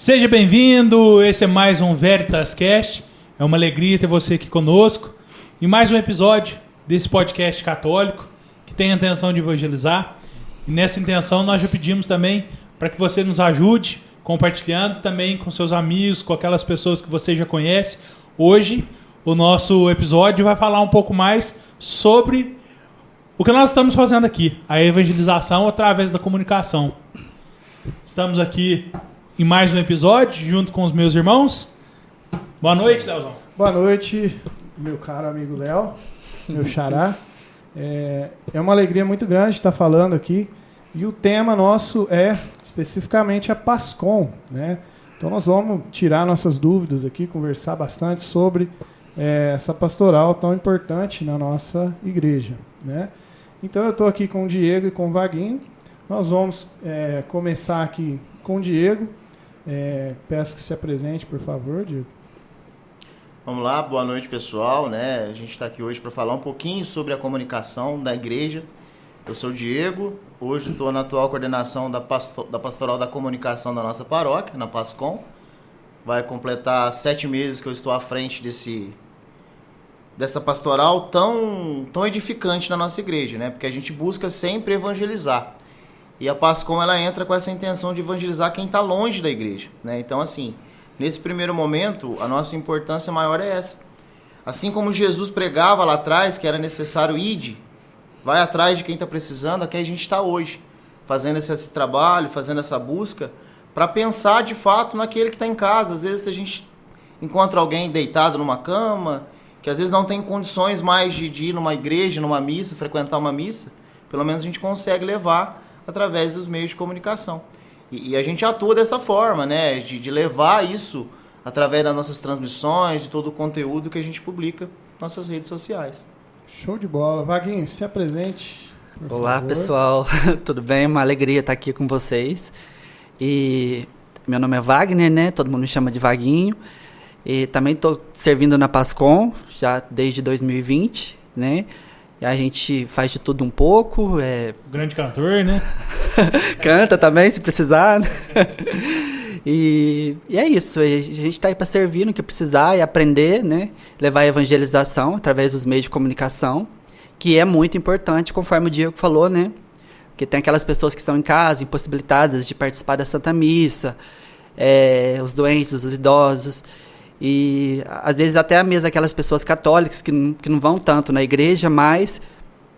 Seja bem-vindo, esse é mais um Veritas Cast. É uma alegria ter você aqui conosco em mais um episódio desse podcast católico que tem a intenção de evangelizar. E nessa intenção nós já pedimos também para que você nos ajude compartilhando também com seus amigos, com aquelas pessoas que você já conhece. Hoje o nosso episódio vai falar um pouco mais sobre o que nós estamos fazendo aqui, a evangelização através da comunicação. Estamos aqui em mais um episódio, junto com os meus irmãos. Boa noite, Leozão. Boa noite, meu caro amigo Léo, meu xará. É uma alegria muito grande estar falando aqui. E o tema nosso é especificamente a PASCOM, né? Então nós vamos tirar nossas dúvidas aqui, conversar bastante sobre essa pastoral tão importante na nossa igreja, né? Então eu estou aqui com o Diego e com o Vaguinho. Nós vamos começar aqui com o Diego. Peço que se apresente, por favor, Diego. Vamos lá, boa noite, pessoal, né? A gente está aqui hoje para falar um pouquinho sobre a comunicação da igreja. Eu sou o Diego, hoje estou na atual coordenação da Pastoral da Comunicação da nossa paróquia, na PASCOM. Vai completar 7 meses que eu estou à frente dessa pastoral tão edificante na nossa igreja, né? Porque a gente busca sempre evangelizar. E a PASCOM, ela entra com essa intenção de evangelizar quem está longe da igreja, né? Então, assim, nesse primeiro momento, a nossa importância maior é essa. Assim como Jesus pregava lá atrás, que era necessário ir, vai atrás de quem está precisando, aqui a gente está hoje, fazendo esse trabalho, fazendo essa busca, para pensar de fato naquele que está em casa. Às vezes a gente encontra alguém deitado numa cama, que às vezes não tem condições mais de ir numa igreja, numa missa, frequentar uma missa. Pelo menos a gente consegue levar através dos meios de comunicação. E a gente atua dessa forma, né? De levar isso através das nossas transmissões, de todo o conteúdo que a gente publica nas nossas redes sociais. Show de bola. Vaguinho, se apresente. Olá, favor. pessoal. Tudo bem? Uma alegria estar aqui com vocês. E meu nome é Wagner, né? Todo mundo me chama de Vaguinho. E também estou servindo na PASCOM já desde 2020, né? E a gente faz de tudo um pouco. Grande cantor, né? Canta também, se precisar. E é isso. A gente está aí para servir no que precisar e aprender, né? Levar a evangelização através dos meios de comunicação, que é muito importante, conforme o Diego falou, né? Porque tem aquelas pessoas que estão em casa, impossibilitadas de participar da Santa Missa, os doentes, os idosos. E às vezes até mesmo aquelas pessoas católicas que não vão tanto na igreja, mas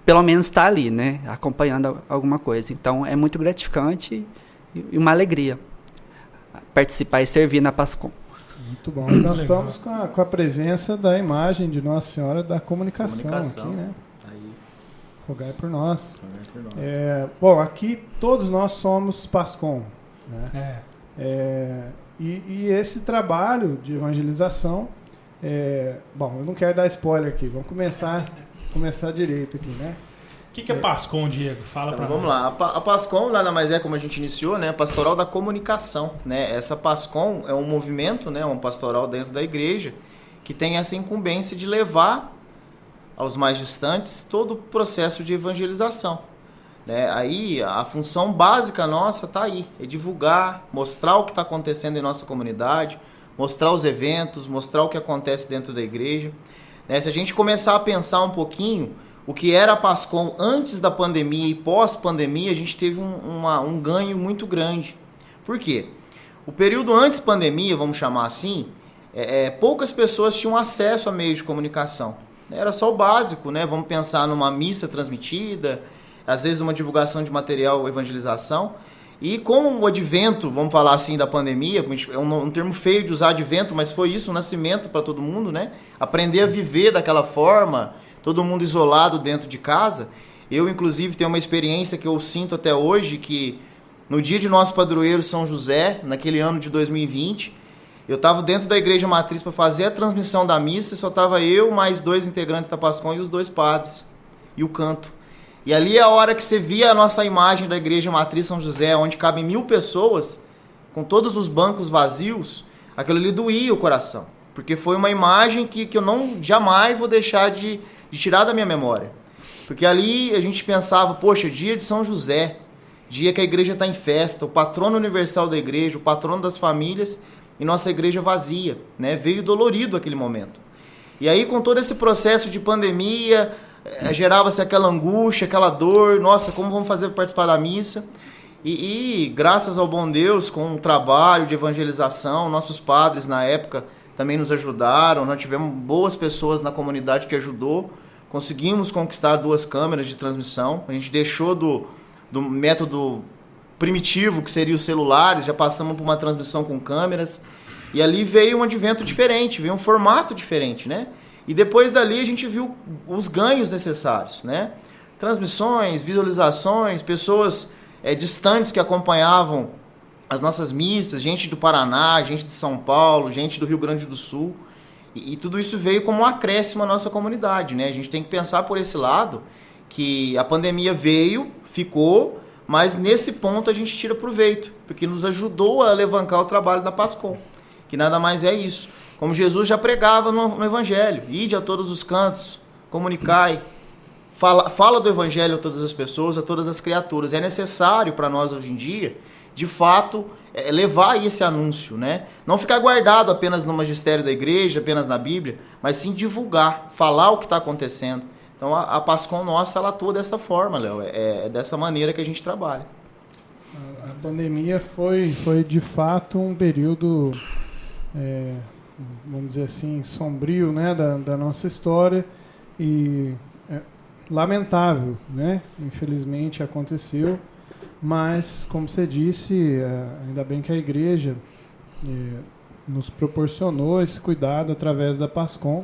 pelo menos está ali, né, acompanhando alguma coisa. Então é muito gratificante e uma alegria participar e servir na PASCOM. Muito bom. Nós estamos com a presença da imagem de Nossa Senhora da Comunicação. Aqui, né? Aí. Rogai por nós. Rogai por nós. Bom, aqui todos nós somos PASCOM, né? E esse trabalho de evangelização, bom, eu não quero dar spoiler aqui, vamos começar direito aqui, né? O que é PASCOM, Diego? Fala Então, pra vamos lá. A PASCOM nada mais é, como a gente iniciou, né? Pastoral da Comunicação, né? Essa PASCOM é um movimento, né? Um pastoral dentro da igreja que tem essa incumbência de levar aos mais distantes todo o processo de evangelização. Aí a função básica nossa está aí, é divulgar, mostrar o que está acontecendo em nossa comunidade, mostrar os eventos, mostrar o que acontece dentro da igreja. Se a gente começar a pensar um pouquinho o que era a PASCOM antes da pandemia e pós-pandemia, a gente teve um ganho muito grande. Por quê? O período antes pandemia, vamos chamar assim, poucas pessoas tinham acesso a meios de comunicação. Era só o básico, né? Vamos pensar numa missa transmitida, às vezes uma divulgação de material, evangelização. E com o advento, vamos falar assim, da pandemia, é um termo feio de usar advento, mas foi isso, o nascimento para todo mundo, né? Aprender a viver daquela forma, todo mundo isolado dentro de casa. Eu, inclusive, tenho uma experiência que eu sinto até hoje, que no dia de nosso padroeiro São José, naquele ano de 2020, eu estava dentro da igreja matriz para fazer a transmissão da missa, e só estava eu, mais 2 integrantes da PASCOM e os 2 padres, e o canto. E ali é a hora que você via a nossa imagem da igreja matriz São José, onde cabem 1000 pessoas, com todos os bancos vazios, aquilo ali doía o coração. Porque foi uma imagem que eu jamais vou deixar de tirar da minha memória. Porque ali a gente pensava, poxa, dia de São José. dia que a igreja está em festa, o patrono universal da igreja, o patrono das famílias, e nossa igreja vazia, né? Veio dolorido aquele momento. E aí, com todo esse processo de pandemia, gerava-se aquela angústia, aquela dor, nossa, como vamos fazer para participar da missa? E graças ao bom Deus, com o trabalho de evangelização, nossos padres na época também nos ajudaram, nós tivemos boas pessoas na comunidade que ajudou, conseguimos conquistar 2 câmeras de transmissão, a gente deixou do método primitivo, que seria os celulares, já passamos por uma transmissão com câmeras, e ali veio um advento diferente, veio um formato diferente, né? E depois dali a gente viu os ganhos necessários, né? Transmissões, visualizações, pessoas distantes que acompanhavam as nossas missas, gente do Paraná, gente de São Paulo, gente do Rio Grande do Sul, e tudo isso veio como um acréscimo à nossa comunidade, né? A gente tem que pensar por esse lado, que a pandemia veio, ficou, mas nesse ponto a gente tira proveito, porque nos ajudou a alavancar o trabalho da Pascom, que nada mais é isso. Como Jesus já pregava no Evangelho, ide a todos os cantos, comunicai, fala do Evangelho a todas as pessoas, a todas as criaturas. É necessário para nós hoje em dia, de fato, levar esse anúncio, né? Não ficar guardado apenas no magistério da igreja, apenas na Bíblia, mas sim divulgar, falar o que está acontecendo. Então a Pascom nossa, ela atua dessa forma, Léo, é dessa maneira que a gente trabalha. A pandemia foi de fato um período, vamos dizer assim, sombrio, né, da nossa história, e lamentável, né? Infelizmente aconteceu, mas, como você disse, ainda bem que a igreja nos proporcionou esse cuidado através da Pascom.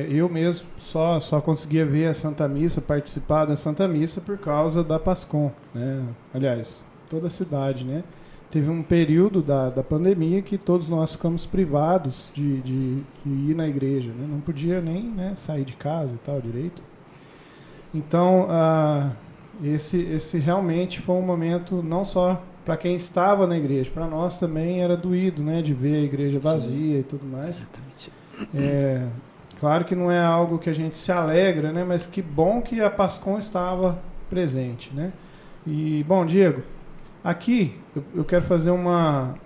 Eu mesmo só conseguia ver a Santa Missa, participar da Santa Missa por causa da Pascom, né? Aliás, toda a cidade, né? Teve um período da pandemia que todos nós ficamos privados de ir na igreja, né? Não podia nem, né, sair de casa e tal direito. Então, esse realmente foi um momento não só para quem estava na igreja, para nós também era doído, né, de ver a igreja vazia. Sim. E tudo mais. Exatamente. Claro que não é algo que a gente se alegra, né, mas que bom que a Pascom estava presente, né? E, bom, Diego, aqui eu quero fazer uma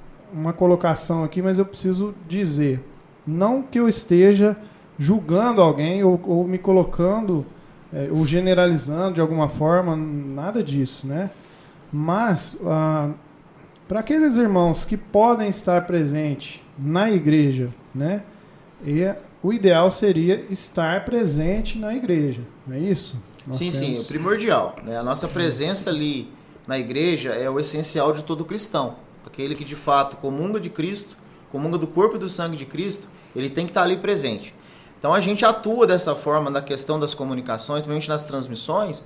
colocação aqui, mas eu preciso dizer, não que eu esteja julgando alguém ou me colocando ou generalizando de alguma forma, nada disso, né? Mas para aqueles irmãos que podem estar presentes na igreja, né? O ideal seria estar presente na igreja, não é isso? Sim, é primordial, né? A nossa presença ali na igreja é o essencial de todo cristão. Aquele que de fato comunga de Cristo, comunga do corpo e do sangue de Cristo, ele tem que estar ali presente. Então a gente atua dessa forma na questão das comunicações, principalmente nas transmissões,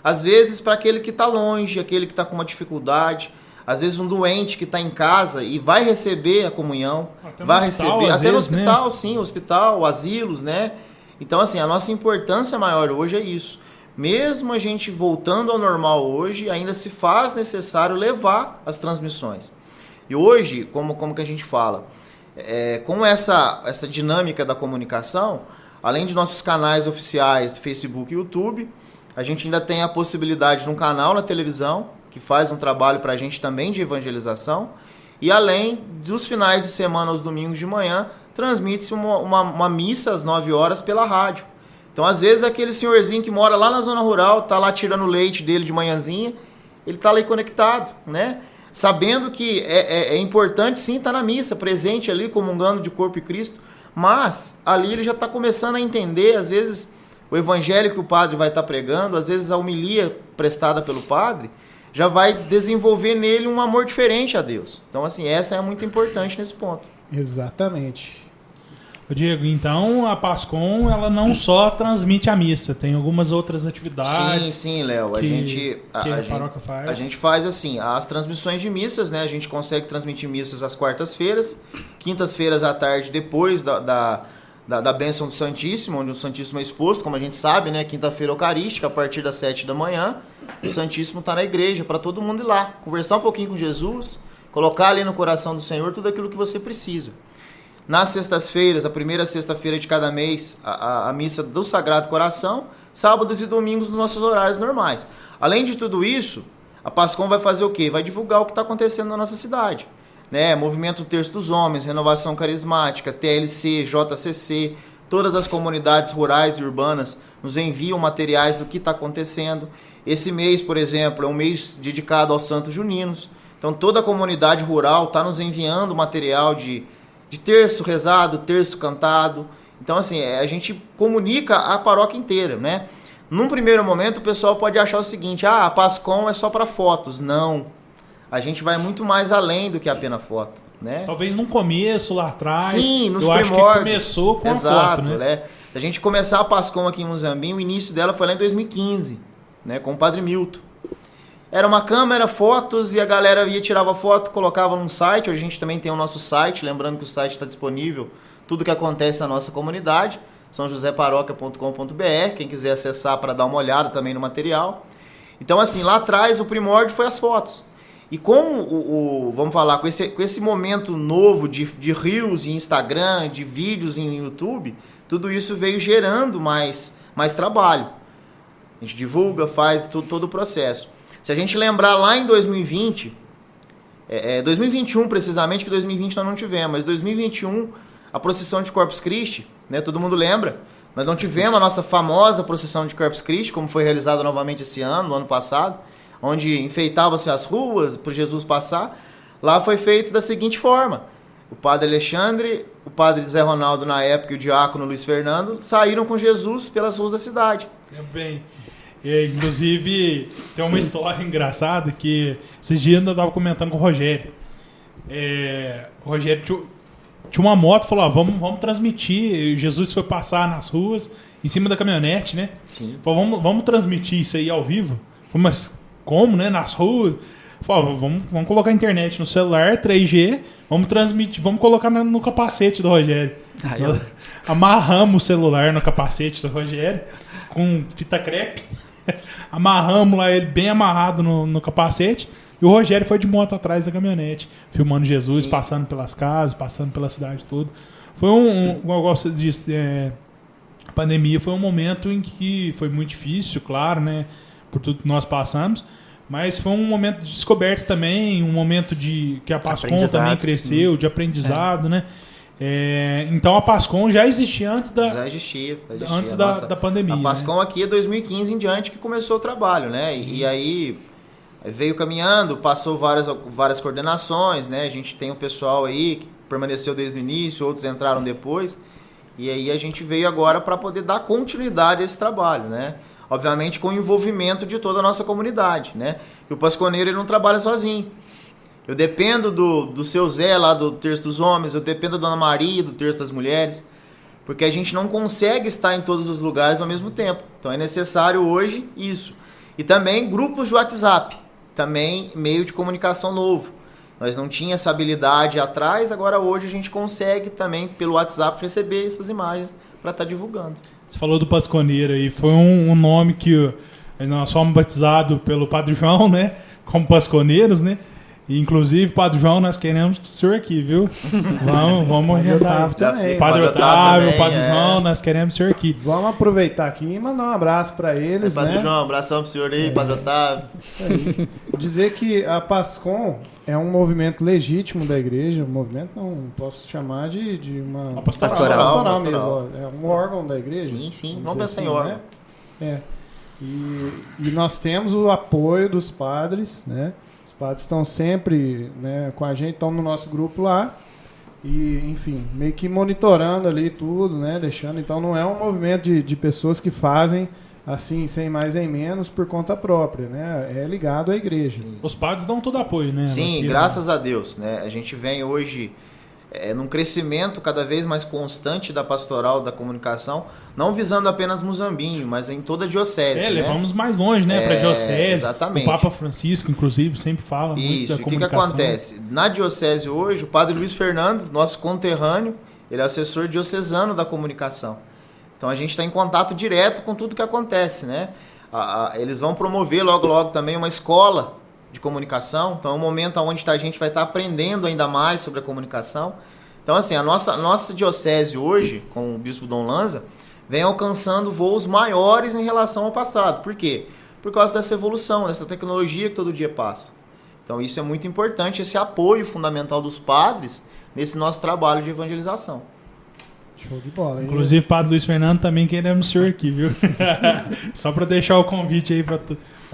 às vezes para aquele que está longe, aquele que está com uma dificuldade, às vezes um doente que está em casa e vai receber a comunhão, vai receber, até no hospital, né? Sim, hospital, asilos, né? Então assim, a nossa importância maior hoje é isso. Mesmo a gente voltando ao normal hoje, ainda se faz necessário levar as transmissões. E hoje, como que a gente fala, com essa dinâmica da comunicação, além de nossos canais oficiais de Facebook e YouTube, a gente ainda tem a possibilidade de um canal na televisão, que faz um trabalho para a gente também de evangelização, e além dos finais de semana, aos domingos de manhã, transmite-se uma missa às 9 horas pela rádio. Então, às vezes, aquele senhorzinho que mora lá na zona rural, está lá tirando o leite dele de manhãzinha, ele está ali conectado, né? Sabendo que é importante, sim, estar na missa, presente ali, comungando de corpo e Cristo, mas ali ele já está começando a entender, às vezes, o evangelho que o padre vai estar pregando, às vezes a homilia prestada pelo padre, já vai desenvolver nele um amor diferente a Deus. Então, assim, essa é muito importante nesse ponto. Exatamente. Diego, então a Pascom, ela não só transmite a missa, tem algumas outras atividades. Sim, Léo. A paróquia faz. A gente faz assim, as transmissões de missas, né? A gente consegue transmitir missas às quartas-feiras, quintas-feiras à tarde, depois da bênção do Santíssimo, onde o Santíssimo é exposto, como a gente sabe, né? Quinta-feira eucarística, a partir das 7 da manhã, o Santíssimo está na igreja, para todo mundo ir lá, conversar um pouquinho com Jesus, colocar ali no coração do Senhor tudo aquilo que você precisa. Nas sextas-feiras, a primeira sexta-feira de cada mês, a missa do Sagrado Coração, sábados e domingos nos nossos horários normais. Além de tudo isso, A PASCOM vai fazer o quê? Vai divulgar o que está acontecendo na nossa cidade. Né? Movimento Terço dos Homens, Renovação Carismática, TLC, JCC, todas as comunidades rurais e urbanas nos enviam materiais do que está acontecendo. Esse mês, por exemplo, é um mês dedicado aos Santos Juninos. Então toda a comunidade rural está nos enviando material de terço rezado, terço cantado. Então assim, a gente comunica a paróquia inteira, né? Num primeiro momento o pessoal pode achar o seguinte, a PASCOM é só para fotos. Não, a gente vai muito mais além do que apenas foto, né? Talvez no começo, lá atrás. Sim, nos eu primórdios. Acho que começou com Exato, a foto, né? A gente começar a PASCOM aqui em Muzambinho, o início dela foi lá em 2015, né, com o Padre Milton. Era uma câmera, fotos, e a galera ia, tirava foto, colocava num site. Hoje a gente também tem o nosso site, lembrando que o site está disponível, tudo que acontece na nossa comunidade, sãojoseparoquia.com.br, quem quiser acessar para dar uma olhada também no material. Então assim, lá atrás o primórdio foi as fotos. E com vamos falar, com esse momento novo de Reels em Instagram, de vídeos em YouTube, tudo isso veio gerando mais trabalho. A gente divulga, faz todo o processo. Se a gente lembrar lá em 2020, 2021 precisamente, que 2020 nós não tivemos, mas 2021, a procissão de Corpus Christi, né, todo mundo lembra, nós não tivemos a nossa famosa procissão de Corpus Christi, como foi realizada novamente esse ano, no ano passado, onde enfeitavam-se as ruas para Jesus passar. Lá foi feito da seguinte forma: o padre Alexandre, o padre Zé Ronaldo na época e o diácono Luiz Fernando saíram com Jesus pelas ruas da cidade. Bem, inclusive tem uma história engraçada que esses dias eu estava comentando com o Rogério. O Rogério tinha uma moto, falou, vamos transmitir. Jesus foi passar nas ruas em cima da caminhonete, né? Sim. Falou, vamos transmitir isso aí ao vivo. Falei, mas como, né? Nas ruas. Falei, vamos colocar a internet no celular, 3G, vamos transmitir, vamos colocar no capacete do Rogério. Amarramos o celular no capacete do Rogério com fita crepe. Amarramos lá ele bem amarrado no capacete. E o Rogério foi de moto atrás da caminhonete, filmando Jesus, sim, passando pelas casas, passando pela cidade toda. Foi igual você disse, a pandemia foi um momento em que foi muito difícil, claro, né? Por tudo que nós passamos. Mas foi um momento de descoberta também, um momento de que a PASCOM também cresceu, de aprendizado, né? Então a PASCOM já existia antes da... Já existia. Antes da pandemia. A PASCOM, né, aqui é 2015 em diante que começou o trabalho, né? E aí veio caminhando, passou várias coordenações, né? A gente tem um pessoal aí que permaneceu desde o início, outros entraram depois. E aí a gente veio agora para poder dar continuidade a esse trabalho, né? Obviamente com o envolvimento de toda a nossa comunidade, né? Que o pasconeiro ele não trabalha sozinho. Eu dependo do seu Zé lá do Terço dos Homens, eu dependo da Dona Maria do Terço das Mulheres, porque a gente não consegue estar em todos os lugares ao mesmo tempo. Então é necessário hoje isso. E também grupos de WhatsApp, também meio de comunicação novo. Nós não tínhamos essa habilidade atrás, agora hoje a gente consegue também pelo WhatsApp receber essas imagens para estar divulgando. Você falou do pasconeiro aí, foi um nome que nós fomos batizados pelo Padre João, né? Como pasconeiros, né? E, inclusive, Padre João, nós queremos o senhor aqui, viu? Vamos orientar. Padre Otávio, Padre João, nós queremos o senhor aqui. Vamos aproveitar aqui e mandar um abraço para eles, Padre né? João, um abração pro senhor aí, Padre Otávio. Dizer que a PASCOM é um movimento legítimo da igreja, um movimento não posso chamar de uma pastoral mesmo, ó. É um órgão da igreja. Sim, vamos pensar em órgão. Né? E nós temos o apoio dos padres, né? Os padres estão sempre, né, com a gente, estão no nosso grupo lá e, enfim, meio que monitorando ali tudo, né, deixando. Então não é um movimento de pessoas que fazem assim, sem mais nem menos, por conta própria, né? É ligado à igreja. Os padres dão todo apoio, né? Sim, graças a Deus, né? A gente vem hoje num crescimento cada vez mais constante da pastoral, da comunicação, não visando apenas Muzambinho, mas em toda a diocese. Né? Levamos mais longe, né? Para a diocese. Exatamente. O Papa Francisco, inclusive, sempre fala muito da comunicação. O que acontece? Na diocese hoje, o padre Luiz Fernando, nosso conterrâneo, ele é assessor diocesano da comunicação. Então a gente está em contato direto com tudo que acontece, né? Eles vão promover logo também uma escola de comunicação. Então é um momento onde a gente vai estar aprendendo ainda mais sobre a comunicação. Então assim, a nossa diocese hoje, com o Bispo Dom Lanza, vem alcançando voos maiores em relação ao passado. Por quê? por causa dessa evolução, dessa tecnologia que todo dia passa. Então isso é muito importante, esse apoio fundamental dos padres nesse nosso trabalho de evangelização. Show de bola. Inclusive, Padre Luiz Fernando também queremos o senhor aqui, viu? Só para deixar o convite aí para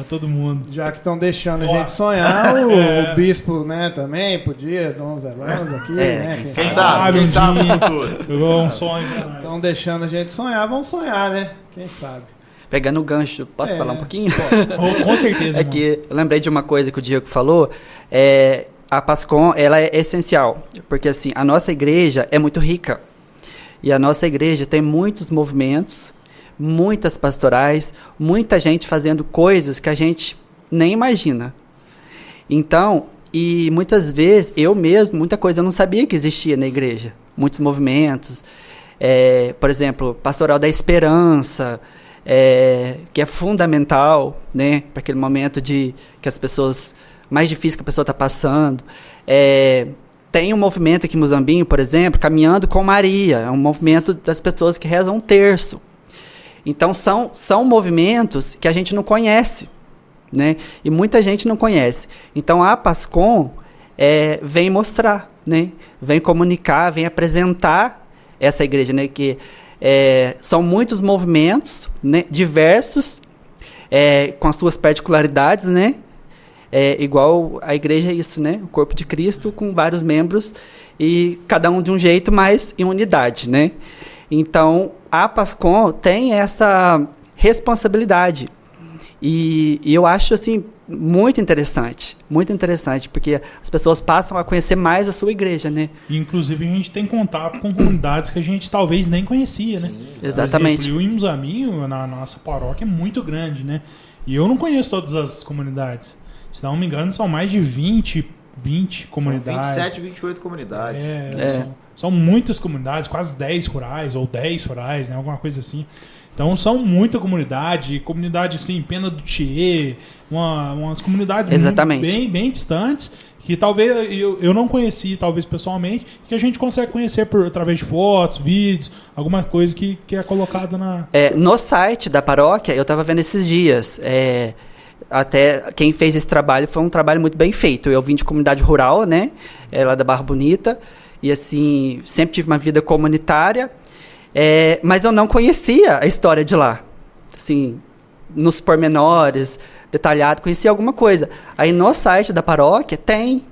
todo mundo. Já que estão deixando a gente sonhar, o bispo, né, também podia dar uns elogios aqui, né? Quem sabe no futuro. Pegou um sonho pra nós. Estão deixando a gente sonhar, vamos sonhar, né? Quem sabe? Pegando o gancho, posso falar um pouquinho? Com certeza. É que eu lembrei de uma coisa que o Diego falou, a PASCOM, ela é essencial, porque assim, a nossa igreja é muito rica, e a nossa igreja tem muitos movimentos, muitas pastorais, muita gente fazendo coisas que a gente nem imagina. Então, e muitas vezes, eu mesmo, muita coisa eu não sabia que existia na igreja, muitos movimentos, por exemplo, Pastoral da Esperança, que é fundamental, né, para aquele momento que as pessoas, mais difícil que a pessoa está passando. Tem um movimento aqui em Muzambinho, por exemplo, Caminhando com Maria, é um movimento das pessoas que rezam um terço. Então são movimentos que a gente não conhece, né, e muita gente não conhece. Então a PASCOM vem mostrar, né, vem comunicar, vem apresentar essa igreja, né, que são muitos movimentos, né, diversos, com as suas particularidades, né? Igual a igreja é isso, né? O corpo de Cristo com vários membros e cada um de um jeito, mas em unidade, né? Então, a PASCOM tem essa responsabilidade. E eu acho, assim, muito interessante, porque as pessoas passam a conhecer mais a sua igreja, né? Inclusive, a gente tem contato com comunidades que a gente talvez nem conhecia, né? Exatamente. Por exemplo, o Muzambinho, na nossa paróquia, é muito grande, né? E eu não conheço todas as comunidades. Se não me engano, são mais de 20 comunidades. São 27, 28 comunidades. São muitas comunidades, quase 10 rurais, ou 10 rurais, né? Alguma coisa assim. Então são muita comunidade assim, Pena do Tiê, umas comunidades bem distantes, que talvez eu não conheci, talvez pessoalmente, que a gente consegue conhecer através de fotos, vídeos, alguma coisa que é colocada na... No site da paróquia, eu estava vendo esses dias, até quem fez esse trabalho foi um trabalho muito bem feito. Eu vim de comunidade rural, né, lá da Barra Bonita, e assim, sempre tive uma vida comunitária, mas eu não conhecia a história de lá, assim, nos pormenores, detalhado, conhecia alguma coisa. Aí no site da paróquia tem,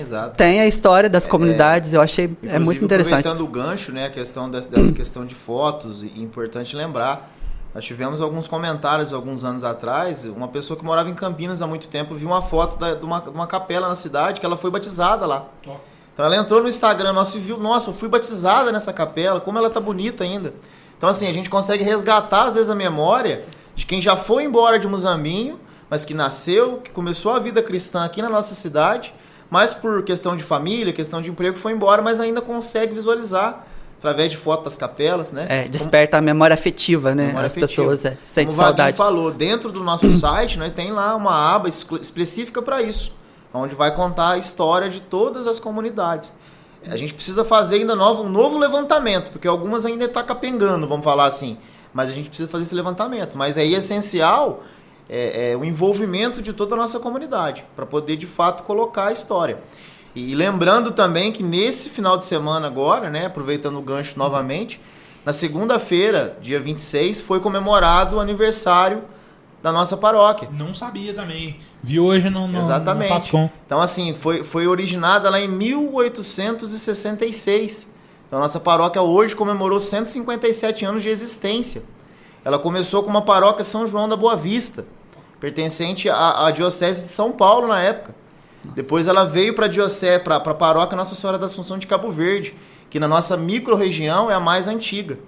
exato. Tem a história das comunidades, eu achei muito interessante. Aproveitando o gancho, né, a questão dessa questão de fotos, é importante lembrar, nós tivemos alguns comentários alguns anos atrás, uma pessoa que morava em Campinas há muito tempo viu uma foto de uma capela na cidade que ela foi batizada lá. Então ela entrou no Instagram nosso e viu, nossa, eu fui batizada nessa capela, como ela tá bonita ainda. Então assim, a gente consegue resgatar às vezes a memória de quem já foi embora de Muzambinho, mas que nasceu, que começou a vida cristã aqui na nossa cidade, mas por questão de família, questão de emprego foi embora, mas ainda consegue visualizar através de fotos das capelas, né? Desperta a memória afetiva, né? As pessoas sentem saudade. Como o Vaguinho falou, dentro do nosso site, né, tem lá uma aba específica para isso, onde vai contar a história de todas as comunidades. A gente precisa fazer ainda um novo levantamento, porque algumas ainda estão capengando, vamos falar assim, mas a gente precisa fazer esse levantamento. Mas é essencial o envolvimento de toda a nossa comunidade, para poder de fato colocar a história. E lembrando também que nesse final de semana agora, né, aproveitando o gancho novamente, na segunda-feira, dia 26, foi comemorado o aniversário da nossa paróquia. Não sabia também. Vi hoje no Exatamente. PASCOM. Então, assim, foi originada lá em 1866. Então, a nossa paróquia hoje comemorou 157 anos de existência. Ela começou com uma paróquia São João da Boa Vista, pertencente à Diocese de São Paulo na época. Nossa. Depois ela veio para a paróquia Nossa Senhora da Assunção de Cabo Verde, que na nossa micro-região é a mais antiga.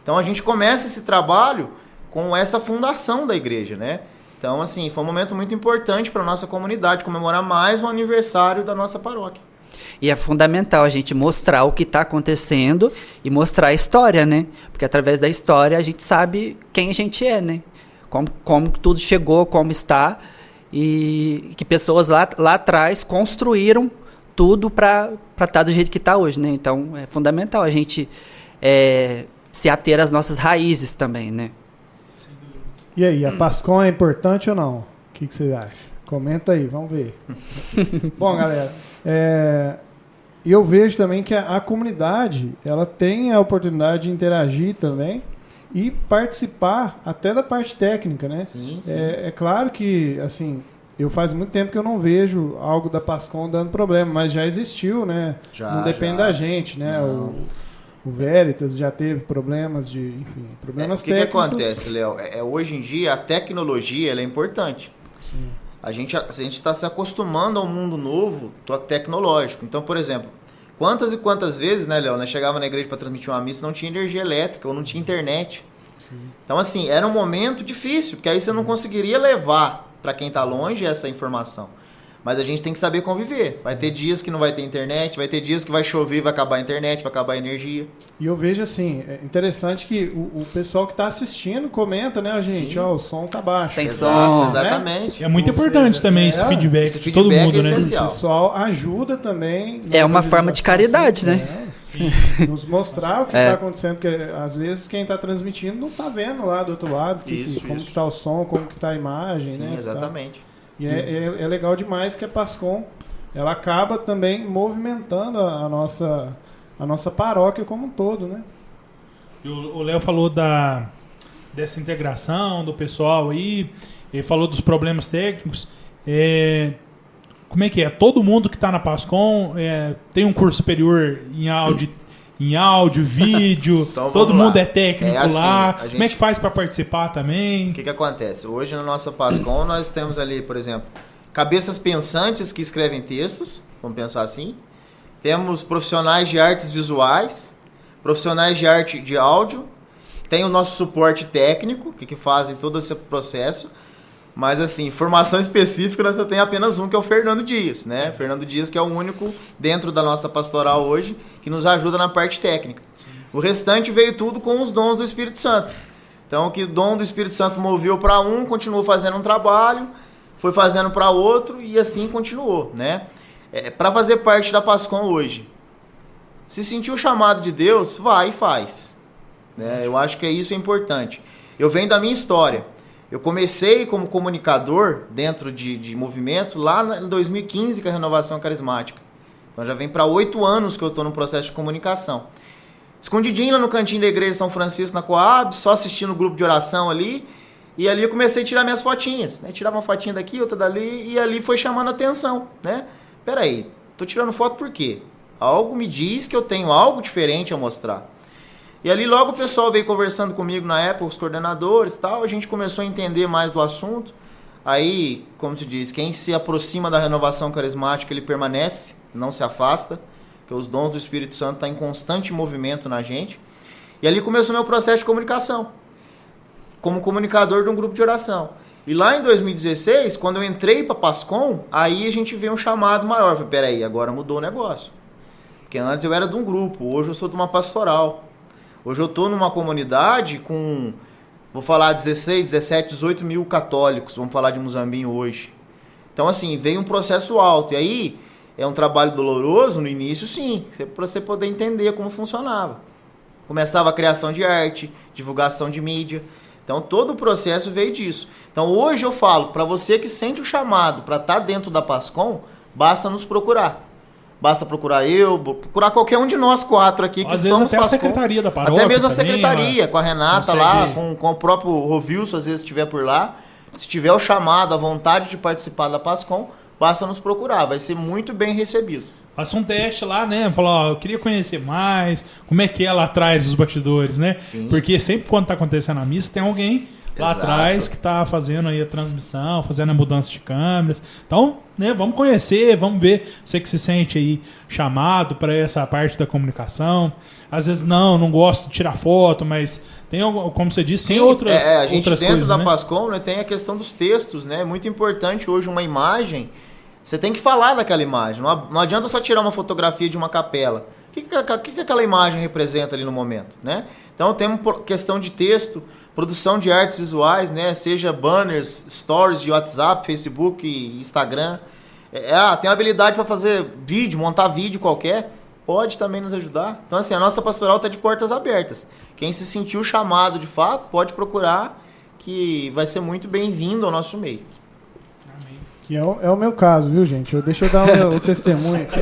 Então, a gente começa esse trabalho com essa fundação da igreja, né? Então, assim, foi um momento muito importante para a nossa comunidade, comemorar mais um aniversário da nossa paróquia. E é fundamental a gente mostrar o que está acontecendo e mostrar a história, né? Porque através da história a gente sabe quem a gente é, né? Como tudo chegou, como está, e que pessoas lá atrás construíram tudo para estar do jeito que está hoje, né? Então, é fundamental a gente se ater às nossas raízes também, né? E aí, a PASCOM é importante ou não? O que você acha? Comenta aí, vamos ver. Bom, galera, eu vejo também que a comunidade, ela tem a oportunidade de interagir também e participar até da parte técnica, né? Sim, sim. É claro que, assim, eu faz muito tempo que eu não vejo algo da PASCOM dando problema, mas já existiu, né? Não depende da gente, né? O Veritas já teve problemas problemas técnicos. O que acontece, Léo? Hoje em dia, a tecnologia ela é importante. Sim. A gente está se acostumando ao mundo novo tecnológico. Então, por exemplo, quantas e quantas vezes, né, Léo, nós chegava na igreja para transmitir uma missa, não tinha energia elétrica ou não tinha internet. Sim. Então, assim, era um momento difícil, porque aí você não conseguiria levar para quem está longe essa informação. Mas a gente tem que saber conviver. Vai ter dias que não vai ter internet, vai ter dias que vai chover, vai acabar a internet, vai acabar a energia. E eu vejo assim, é interessante que o pessoal que está assistindo comenta, né, gente? Ó, o som tá baixo. Sem som. Exatamente. É muito importante também esse feedback de todo mundo, né? Essencial. O pessoal ajuda também. É uma forma de caridade, né? Nos mostrar o que está acontecendo, porque às vezes quem está transmitindo não está vendo lá do outro lado como que está o som, como que está a imagem, Sim, né? exatamente. E é legal demais que a PASCOM ela acaba também movimentando a nossa paróquia como um todo, né? E o Léo falou dessa integração do pessoal aí, ele falou dos problemas técnicos. Como é que é? Todo mundo que está na PASCOM tem um curso superior em áudio, vídeo, Então, todo lá. mundo é técnico assim, lá. Como é que faz para participar também? O que acontece? Hoje na nossa PASCOM nós temos ali, por exemplo, cabeças pensantes que escrevem textos, vamos pensar assim. Temos profissionais de artes visuais, profissionais de arte de áudio, tem o nosso suporte técnico, que fazem todo esse processo. Mas, assim, formação específica nós só tem apenas um, que é o Fernando Dias, né? Fernando Dias, que é o único dentro da nossa pastoral hoje que nos ajuda na parte técnica. Sim. O restante veio tudo com os dons do Espírito Santo. Então, o que o dom do Espírito Santo moveu para um, continuou fazendo um trabalho, foi fazendo para outro e assim continuou, né? Para fazer parte da PASCOM hoje, se sentiu o chamado de Deus, vai e faz. Né? Eu acho que isso é importante. Eu venho da minha história. Eu comecei como comunicador dentro de movimento lá em 2015 com a Renovação Carismática. Então já vem para 8 anos que eu estou no processo de comunicação. Escondidinho lá no cantinho da igreja de São Francisco, na Coab, só assistindo o grupo de oração ali. E ali eu comecei a tirar minhas fotinhas. Né? Tirava uma fotinha daqui, outra dali, e ali foi chamando a atenção. Né? Peraí, tô tirando foto por quê? Algo me diz que eu tenho algo diferente a mostrar. E ali logo o pessoal veio conversando comigo na época, os coordenadores e tal, a gente começou a entender mais do assunto. Aí, como se diz, quem se aproxima da renovação carismática, ele permanece, não se afasta, porque os dons do Espírito Santo estão em constante movimento na gente. E ali começou meu processo de comunicação, como comunicador de um grupo de oração. E lá em 2016, quando eu entrei para a PASCOM, aí a gente veio um chamado maior. Eu falei, peraí, agora mudou o negócio. Porque antes eu era de um grupo, hoje eu sou de uma pastoral. Hoje eu estou numa comunidade com, vou falar 16, 17, 18 mil católicos, vamos falar de Muzambinho hoje. Então assim, veio um processo alto. E aí, é um trabalho doloroso no início, sim, para você poder entender como funcionava. Começava a criação de arte, divulgação de mídia. Então todo o processo veio disso. Então hoje eu falo, para você que sente o chamado para estar dentro da PASCOM, basta nos procurar. Basta procurar procurar qualquer um de nós 4 aqui que às estamos vezes até a secretaria da paróquia. Até mesmo a também, secretaria, com a Renata consegue... lá, com o próprio Rovilson, às vezes se estiver por lá. Se tiver o chamado, a vontade de participar da PASCOM, basta nos procurar, vai ser muito bem recebido. Faça um teste lá, né? Falar, eu queria conhecer mais, como é que é lá atrás dos bastidores, né? Sim. Porque sempre quando tá acontecendo a missa, tem alguém lá Exato. atrás que tá fazendo aí a transmissão, fazendo a mudança de câmeras. Então, né, vamos conhecer, vamos ver. Você que se sente aí chamado para essa parte da comunicação. Às vezes não gosto de tirar foto, mas tem, como você disse, tem outras coisas. A gente dentro coisas, da né? PASCOM, né, tem a questão dos textos, né? É muito importante hoje uma imagem. Você tem que falar daquela imagem. Não adianta só tirar uma fotografia de uma capela. O que aquela imagem representa ali no momento, né? Então temos questão de texto, produção de artes visuais, né? Seja banners, stories de WhatsApp, Facebook, Instagram. Tem habilidade para fazer vídeo, montar vídeo qualquer, pode também nos ajudar. Então assim, a nossa pastoral está de portas abertas. Quem se sentiu chamado de fato, pode procurar, que vai ser muito bem-vindo ao nosso meio. Que é o meu caso, viu, gente? Deixa eu dar o testemunho aqui.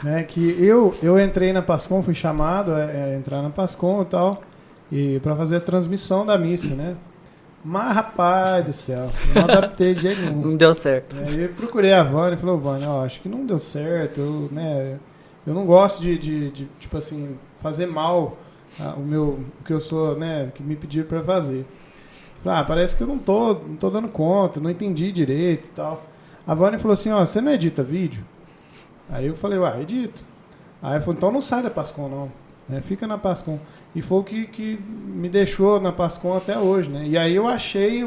Né, que eu entrei na Pascom, fui chamado a entrar na Pascom e tal, e para fazer a transmissão da missa, né? Mas, rapaz do céu, não adaptei de jeito nenhum. Não deu certo. Eu procurei a Vânia e falei, Vânia, acho que não deu certo, eu não gosto de tipo assim, fazer mal o que eu sou, né, que me pediram para fazer. Falei, parece que eu não tô dando conta, não entendi direito e tal. A Vânia falou assim, você não edita vídeo? Aí eu falei, edito. Aí ela falou, então não sai da Pascom não, né, fica na Pascom. E foi o que me deixou na Pascom até hoje, né? E aí eu achei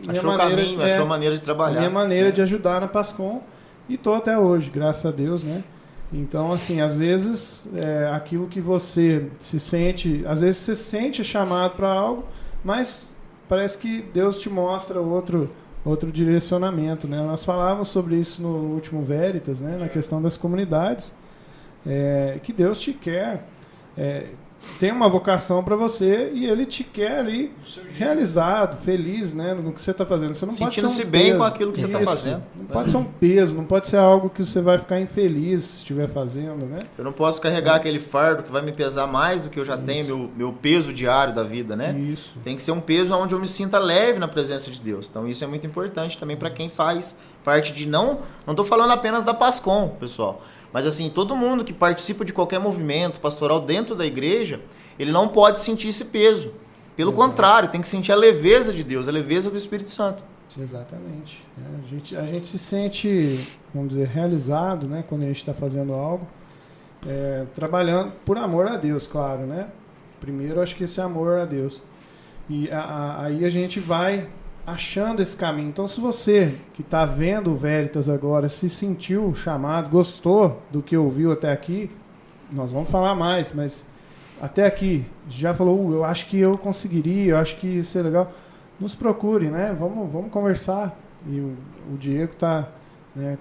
Achou o caminho, achou a maneira de trabalhar. A minha maneira de ajudar na Pascom e tô até hoje, graças a Deus, né? Então, assim, às vezes, aquilo que você se sente... Às vezes você se sente chamado para algo, mas parece que Deus te mostra outro direcionamento, né? Nós falávamos sobre isso no último Veritas, né? Na questão das comunidades, que Deus te quer... tem uma vocação para você e ele te quer ali realizado, feliz, né, no que você está fazendo. Você não sentindo-se bem com aquilo que você está fazendo. Não pode ser um peso, não pode ser algo que você vai ficar infeliz se estiver fazendo, né? Eu não posso carregar aquele fardo que vai me pesar mais do que eu já tenho, meu peso diário da vida, né? Isso. Tem que ser um peso onde eu me sinta leve na presença de Deus. Então isso é muito importante também para quem faz parte de... Não estou falando apenas da Pascom, pessoal. Mas assim, todo mundo que participa de qualquer movimento pastoral dentro da igreja, ele não pode sentir esse peso. Pelo contrário, tem que sentir a leveza de Deus, a leveza do Espírito Santo. Exatamente. A gente se sente, vamos dizer, realizado, né, quando a gente está fazendo algo, trabalhando por amor a Deus, claro, né? Primeiro, acho que esse amor a Deus. E aí a gente vai achando esse caminho. Então, se você que está vendo o Veritas agora se sentiu chamado, gostou do que ouviu até aqui, nós vamos falar mais, mas até aqui já falou, eu acho que eu conseguiria, eu acho que isso é legal, nos procure, né? Vamos conversar. E o Diego tá, né?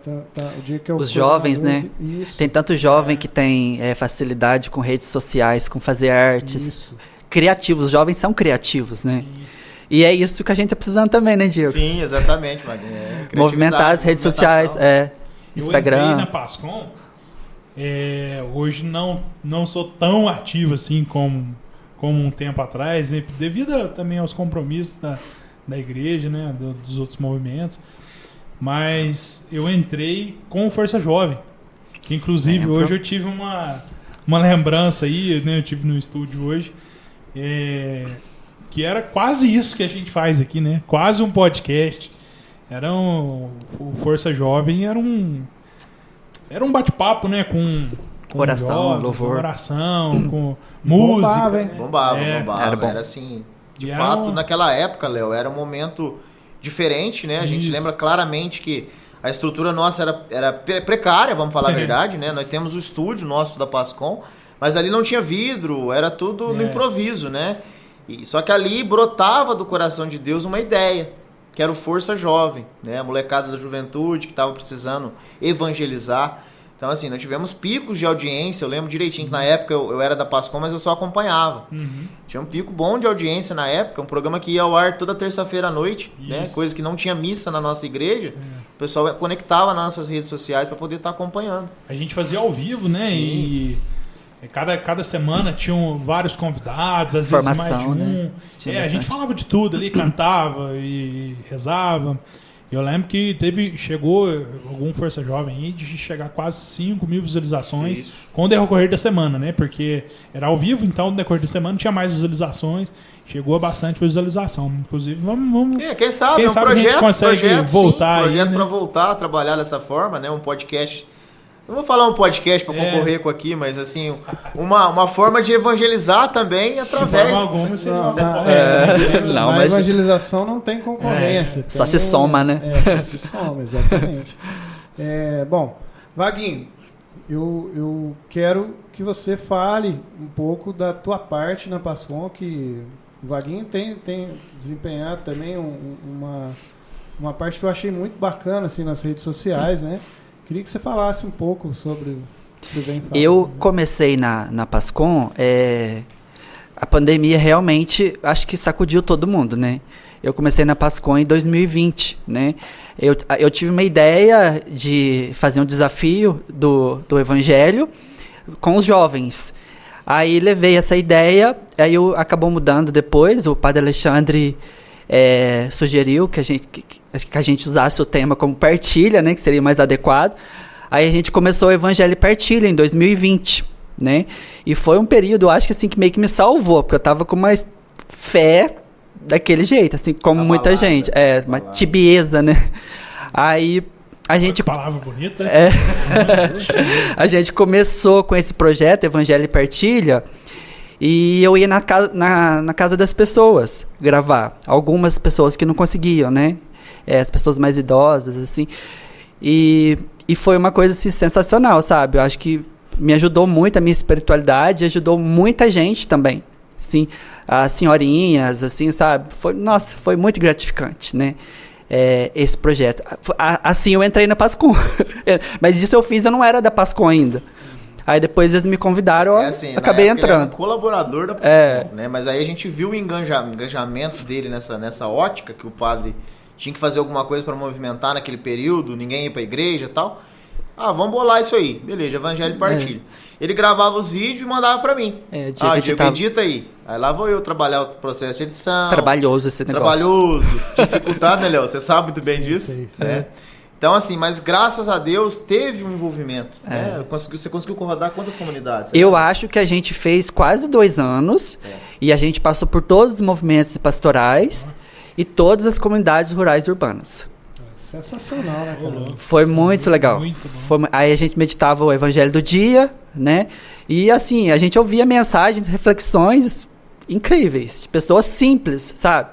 O Diego que é o os jovens, né? Isso. Tem tanto jovem que tem facilidade com redes sociais, com fazer artes. Isso. Criativos, os jovens são criativos, né? E é isso que a gente tá precisando também, né, Diego? Sim, exatamente, Magno. Movimentar as redes sociais, Instagram. Eu entrei na Pascom, hoje não sou tão ativo assim como um tempo atrás, né, devido também aos compromissos da igreja, né, dos outros movimentos. Mas eu entrei com Força Jovem, que inclusive hoje eu tive uma lembrança aí, né, eu tive no estúdio hoje, que era quase isso que a gente faz aqui, né? Quase um podcast. O Força Jovem era um bate-papo, né? Com oração, jovens, louvor. Oração, com música. Bombava. Era era assim, de fato, naquela época, Léo, era um momento diferente, né? A gente lembra claramente que a estrutura nossa era precária, vamos falar a verdade, né? Nós temos o estúdio nosso da Pascom, mas ali não tinha vidro, era tudo no improviso, né? Só que ali brotava do coração de Deus uma ideia, que era o Força Jovem, né? A molecada da juventude que estava precisando evangelizar. Então, assim, nós tivemos picos de audiência. Eu lembro direitinho que na época eu era da Pascom, mas eu só acompanhava. Tinha um pico bom de audiência na época, um programa que ia ao ar toda terça-feira à noite, né? Coisa que não tinha missa na nossa igreja. O pessoal conectava nas nossas redes sociais para poder estar acompanhando. A gente fazia ao vivo, né? Sim. E cada semana tinham vários convidados, às Formação, vezes mais de um. né? A gente falava de tudo ali, cantava e rezava. Eu lembro que chegou algum Força Jovem aí de chegar a quase 5 mil visualizações com o decorrer da semana, né? Porque era ao vivo, então no decorrer da semana tinha mais visualizações. Chegou a bastante visualização. Inclusive, vamos quem sabe a gente consegue voltar. Projeto aí, para né? voltar a trabalhar dessa forma, né? Um podcast. Não vou falar um podcast para concorrer com aqui, mas assim, uma forma de evangelizar também através. De forma alguma, você não, mas evangelização não tem concorrência. Só se soma, né? Só se soma, exatamente. Bom, Vaguinho, eu quero que você fale um pouco da tua parte na Pascom, que o Vaguinho tem desempenhado também uma parte que eu achei muito bacana assim, nas redes sociais, né? Queria que você falasse um pouco sobre o que você vem falando. Eu comecei na Pascom a pandemia realmente, acho que sacudiu todo mundo, né? Eu comecei na Pascom em 2020, né? Eu tive uma ideia de fazer um desafio do Evangelho com os jovens. Aí levei essa ideia, aí acabou mudando depois, o Padre Alexandre sugeriu que a gente usasse o tema como partilha, né? Que seria mais adequado. Aí a gente começou o Evangelho e Partilha em 2020, né? E foi um período, eu acho que assim, que meio que me salvou, porque eu tava com uma fé daquele jeito, assim, como muita gente. Uma tibieza, né? Aí a gente... Palavra bonita. A gente começou com esse projeto, Evangelho e Partilha, e eu ia na casa das pessoas gravar. Algumas pessoas que não conseguiam, né? As pessoas mais idosas, assim. E foi uma coisa assim, sensacional, sabe? Eu acho que me ajudou muito a minha espiritualidade, ajudou muita gente também. Assim, as senhorinhas, assim, sabe? Foi muito gratificante, né? Esse projeto. Assim eu entrei na Pascom. Mas isso eu fiz, eu não era da Pascom ainda. Aí depois eles me convidaram, assim, acabei entrando. Ele era um colaborador da Pascom, né? Mas aí a gente viu o engajamento dele nessa ótica, que o padre tinha que fazer alguma coisa para movimentar naquele período, ninguém ia para a igreja e tal. Vamos bolar isso aí. Beleza, Evangelho e Partilha. Ele gravava os vídeos e mandava para mim. Diego, edita aí. Aí lá vou eu trabalhar o processo de edição. Trabalhoso esse negócio. Trabalhoso, dificultado, né, Léo? Você sabe muito bem disso, né? Então, assim, mas graças a Deus teve um envolvimento. Né? Você conseguiu rodar quantas comunidades? Eu acho que a gente fez quase 2 anos e a gente passou por todos os movimentos pastorais e todas as comunidades rurais e urbanas. Sensacional, né, cara? Foi muito legal. Aí a gente meditava o Evangelho do dia, né? E assim, a gente ouvia mensagens, reflexões incríveis, de pessoas simples, sabe?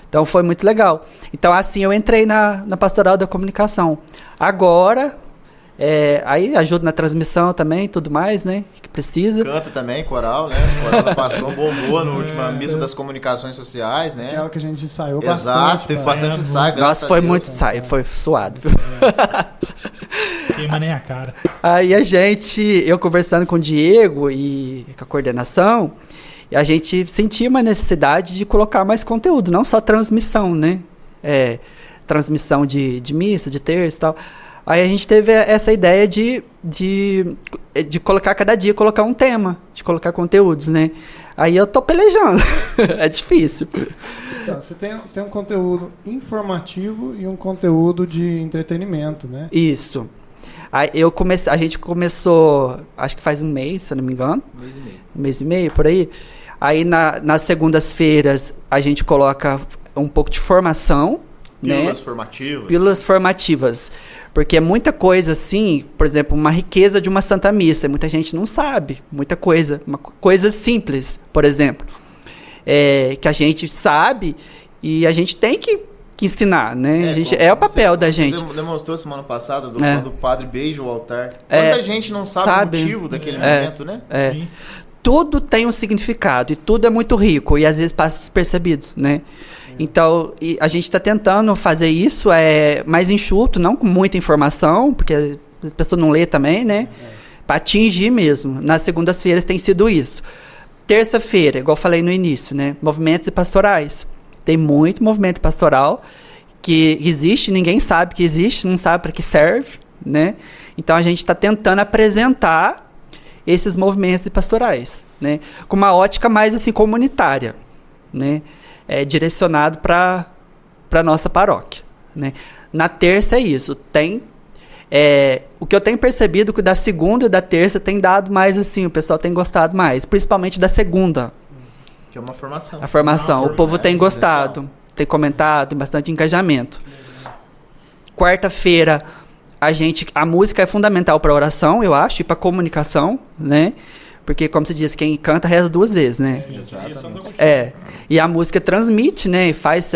Então foi muito legal. Então assim eu entrei na Pastoral da Comunicação. Agora, aí ajuda na transmissão também, tudo mais, né? Que precisa. Canta também, coral, né? Coral da Pascom bombou na última missa das comunicações sociais, né? Aquela que a gente ensaiou bastante. Exato, teve bastante ensaio. Nossa, foi muito ensaio, foi suado. Queima nem a cara. Aí eu conversando com o Diego e com a coordenação, a gente sentia uma necessidade de colocar mais conteúdo, não só transmissão, né? Transmissão de missa, de terça e tal. Aí a gente teve essa ideia de colocar cada dia, colocar um tema, de colocar conteúdos, né? Aí eu tô pelejando, é difícil. Então, você tem um conteúdo informativo e um conteúdo de entretenimento, né? Isso. Aí a gente começou, acho que faz um mês, se eu não me engano. Um mês e meio, por aí. Aí nas segundas-feiras a gente coloca um pouco de formação. Pílulas né? formativas. Pílulas formativas. Porque é muita coisa assim, por exemplo, uma riqueza de uma Santa Missa. Muita gente não sabe, muita coisa. Uma coisa simples, por exemplo. Que a gente sabe e a gente tem que ensinar, né? É o papel da gente. Você demonstrou semana passada quando o padre beija o altar. Quanta gente não sabe o motivo daquele momento, né? Sim. Tudo tem um significado e tudo é muito rico e às vezes passa despercebido, né? Então, a gente está tentando fazer isso mais enxuto, não com muita informação, porque a pessoa não lê também, né? Para atingir mesmo. Nas segundas-feiras tem sido isso. Terça-feira, igual eu falei no início, né? Movimentos e pastorais. Tem muito movimento pastoral que existe, ninguém sabe que existe, não sabe para que serve, né? Então, a gente está tentando apresentar esses movimentos e pastorais, né? Com uma ótica mais assim comunitária, né? Direcionado para a nossa paróquia, né? Na terça é isso. O que eu tenho percebido que da segunda e da terça tem dado mais assim, o pessoal tem gostado mais, principalmente da segunda. Que é uma formação. A formação. O povo tem gostado, tem comentado, tem bastante engajamento. Quarta-feira, a música é fundamental para a oração, eu acho, e para a comunicação, né? Porque, como se diz, quem canta reza 2 vezes, né? Exatamente. E a música transmite, né? E faz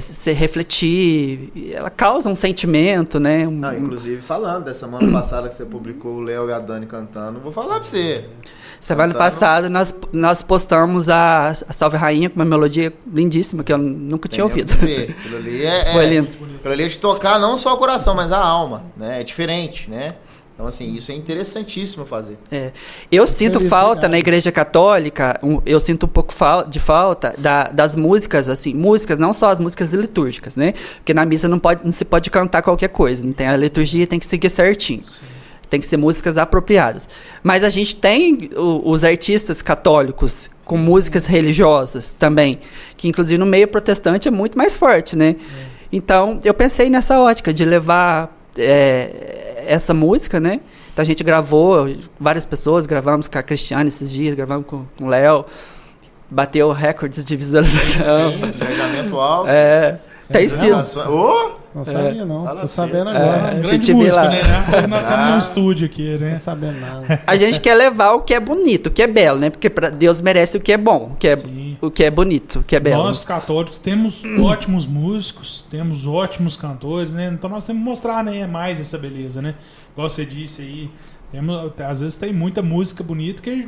se refletir. Ela causa um sentimento, né? Inclusive, falando dessa semana passada que você publicou o Léo e a Dani cantando, vou falar pra você. Semana passada nós postamos a Salve Rainha com uma melodia lindíssima que eu nunca tinha ouvido. Aquilo ali foi lindo. Aquilo ali é de tocar não só o coração, mas a alma, né? É diferente, né? Então, assim, isso é interessantíssimo fazer. Eu sinto Feliz, falta obrigado. na igreja católica, eu sinto um pouco de falta das músicas, assim, músicas, não só as músicas litúrgicas, né? Porque na missa não se pode cantar qualquer coisa, não tem a liturgia, tem que seguir certinho. Tem que ser músicas apropriadas. Mas a gente tem os artistas católicos com músicas religiosas também, que inclusive no meio protestante é muito mais forte, né? Então, eu pensei nessa ótica de levar essa música, né? Então a gente gravou, várias pessoas, gravamos com a Cristiane esses dias, gravamos com o Léo, bateu recordes de visualização. Sim, engajamento alto. Tem sido. Não sabia, não. Fala Tô pra sabendo você. agora. A Grande gente vê música, lá. né? Nós estamos no estúdio aqui, Não né? tô sabendo nada. A gente quer levar o que é bonito, o que é belo, né? Porque Deus merece o que é bom, Sim. o que é bonito, o que é belo. Nós, católicos, temos ótimos músicos, temos ótimos cantores, né? Então nós temos que mostrar, né, mais essa beleza, né? Igual você disse aí, às vezes tem muita música bonita que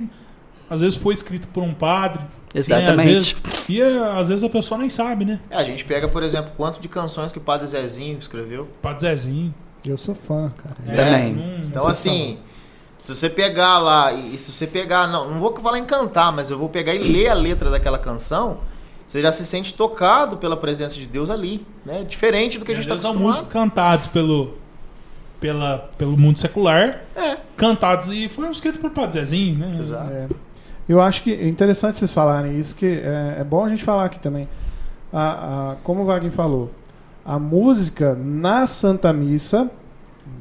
às vezes foi escrita por um padre. Exatamente. Às vezes a pessoa nem sabe, né? A gente pega, por exemplo, quanto de canções que o Padre Zezinho escreveu. Padre Zezinho. Eu sou fã, cara. Também. Então, assim, se você pegar lá, e se você pegar, não vou falar em cantar, mas eu vou pegar e ler a letra daquela canção, você já se sente tocado pela presença de Deus ali, né? Diferente do que a gente está São acostumado. músicas cantadas pelo mundo secular, cantados e foram escritos por Padre Zezinho, né? Exato. Eu acho que é interessante vocês falarem isso, que é bom a gente falar aqui também. Como o Wagner falou, a música na Santa Missa,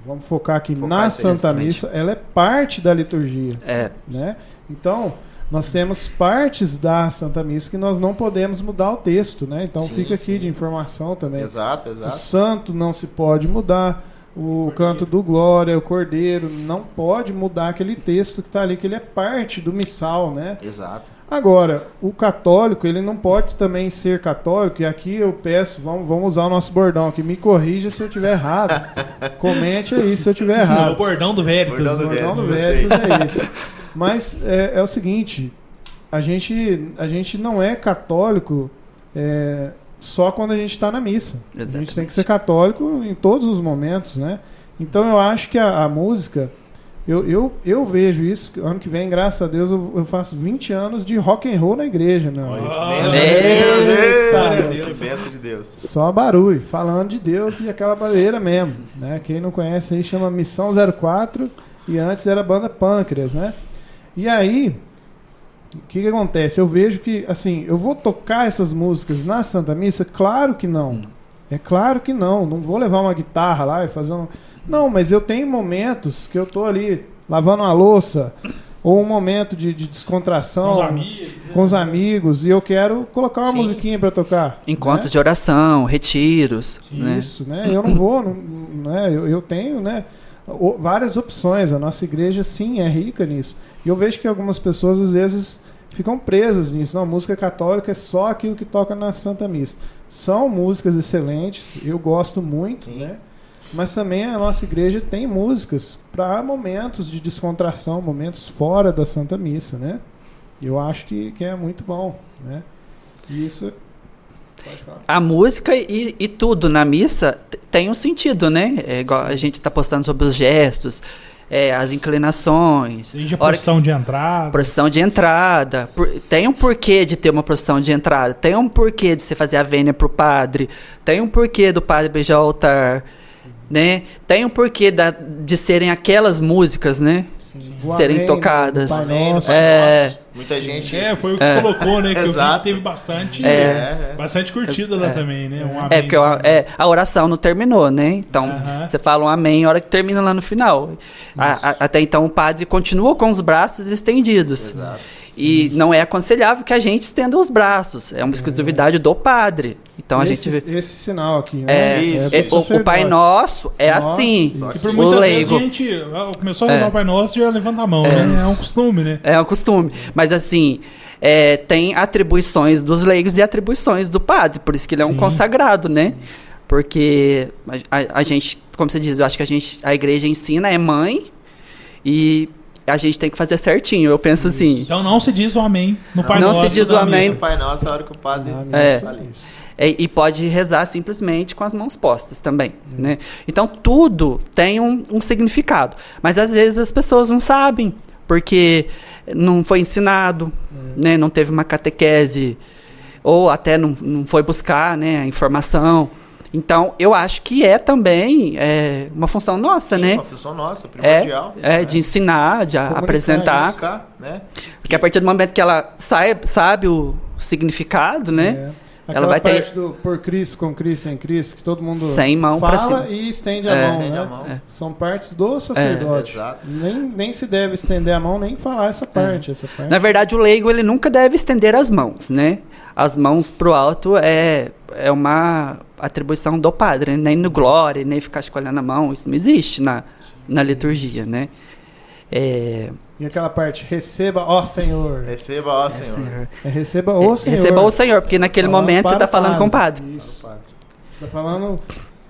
vamos focar aqui na Santa exatamente. Missa, ela é parte da liturgia. Né? Então, nós temos partes da Santa Missa que nós não podemos mudar o texto, né? Então Sim, fica aqui sim. de informação também. Exato, O exato. santo não se pode mudar, o canto do glória, o cordeiro, não pode mudar aquele texto que está ali, que ele é parte do missal, né? Exato. Agora, o católico, ele não pode também ser católico, e aqui eu peço, vamos usar o nosso bordão aqui, me corrija se eu estiver errado, comente aí se eu estiver O errado. bordão do Veritas. Bordão do O bordão do Veritas, Veritas é isso. Mas é o seguinte, a gente não é católico só quando a gente está na missa. A gente Exatamente. tem que ser católico em todos os momentos, né? Então eu acho que a música, eu vejo isso, ano que vem, graças a Deus, eu faço 20 anos de rock and roll na igreja, meu amigo. Olha, que bênção de Deus, Eita, ei! Que bênção de Deus. Só barulho, falando de Deus e aquela barreira mesmo, né? Quem não conhece aí chama Missão 04 e antes era a banda Pâncreas, né? E aí, o que acontece? Eu vejo que, assim, eu vou tocar essas músicas na Santa Missa? Claro que não. É claro que não. Não vou levar uma guitarra lá e fazer um... Não, mas eu tenho momentos que eu tô ali lavando uma louça ou um momento de descontração Com os amigos, né? com os amigos e eu quero colocar uma Sim. musiquinha para tocar. Encontros né? de oração, retiros, né? Isso, né? Eu não vou, né? Eu tenho, né? Várias opções. A nossa igreja, sim, é rica nisso. E eu vejo que algumas pessoas, às vezes, ficam presas nisso. Não, a música católica é só aquilo que toca na Santa Missa. São músicas excelentes, eu gosto muito, Sim. né? Mas também a nossa igreja tem músicas para momentos de descontração, momentos fora da Santa Missa, né? Eu acho que é muito bom, né? E isso... Pode falar. A música e tudo na missa tem um sentido, né? É igual a gente tá postando sobre os gestos, as inclinações. Seja hora procissão de entrada. Procissão de entrada. Tem um porquê de ter uma procissão de entrada. Tem um porquê de você fazer a vênia pro padre. Tem um porquê do padre beijar o altar. Né? Tem um porquê de serem aquelas músicas, né? O Serem Amém, tocadas. o Pai Amém, Nosso. Nosso. Muita gente... Foi o que colocou, né? Que o vídeo Exato. teve bastante, É. bastante curtida lá também, né? Um É, porque a oração não terminou, né? Então, Aham. você fala um amém a hora que termina lá no final. Até então, o padre continua com os braços estendidos. Exato. E não é aconselhável que a gente estenda os braços. É uma exclusividade do padre. Então, a gente vê... Esse sinal aqui, né? Isso, do o Pai sacerdote. Nosso é Nossa, assim. isso. E por O muitas vezes leigo. a gente começou a rezar o Pai Nosso e já levanta a mão, né? É um costume, né? É um costume. Mas assim, tem atribuições dos leigos e atribuições do padre. Por isso que ele é um Sim. consagrado, né? Porque a gente, como você diz, eu acho que a igreja ensina, é mãe, e a gente tem que fazer certinho. Eu penso assim. Então não se diz o amém no Pai Não Nosso. se diz o da amém. missa. Esse Pai Nosso é a hora que o padre... Ah, É. isso. E pode rezar simplesmente com as mãos postas também, né? Então, tudo tem um significado. Mas, às vezes, as pessoas não sabem, porque não foi ensinado, né? Não teve uma catequese, ou até não foi buscar, né, a informação. Então, eu acho que é também uma função nossa, né? Uma função nossa, primordial. De ensinar, de apresentar. Comunicar, né? Porque a partir do momento que ela sabe o significado, né? Aquela Ela vai parte ter do por Cristo, com Cristo, em Cristo, que todo mundo sem mão pra fala cima. e estende a mão, Estende né? a mão. São partes do sacerdote. Exato. Nem se deve estender a mão, nem falar essa parte. Essa parte. Na verdade, o leigo ele nunca deve estender as mãos, né? As mãos pro alto é uma atribuição do padre, nem no glória, nem ficar escolhendo a mão, isso não existe na liturgia, né? E aquela parte, receba, ó Senhor. Receba, ó Senhor. Receba o Senhor. Receba o Senhor, porque naquele Falando momento você para está falando o com o padre. Isso. Você está falando,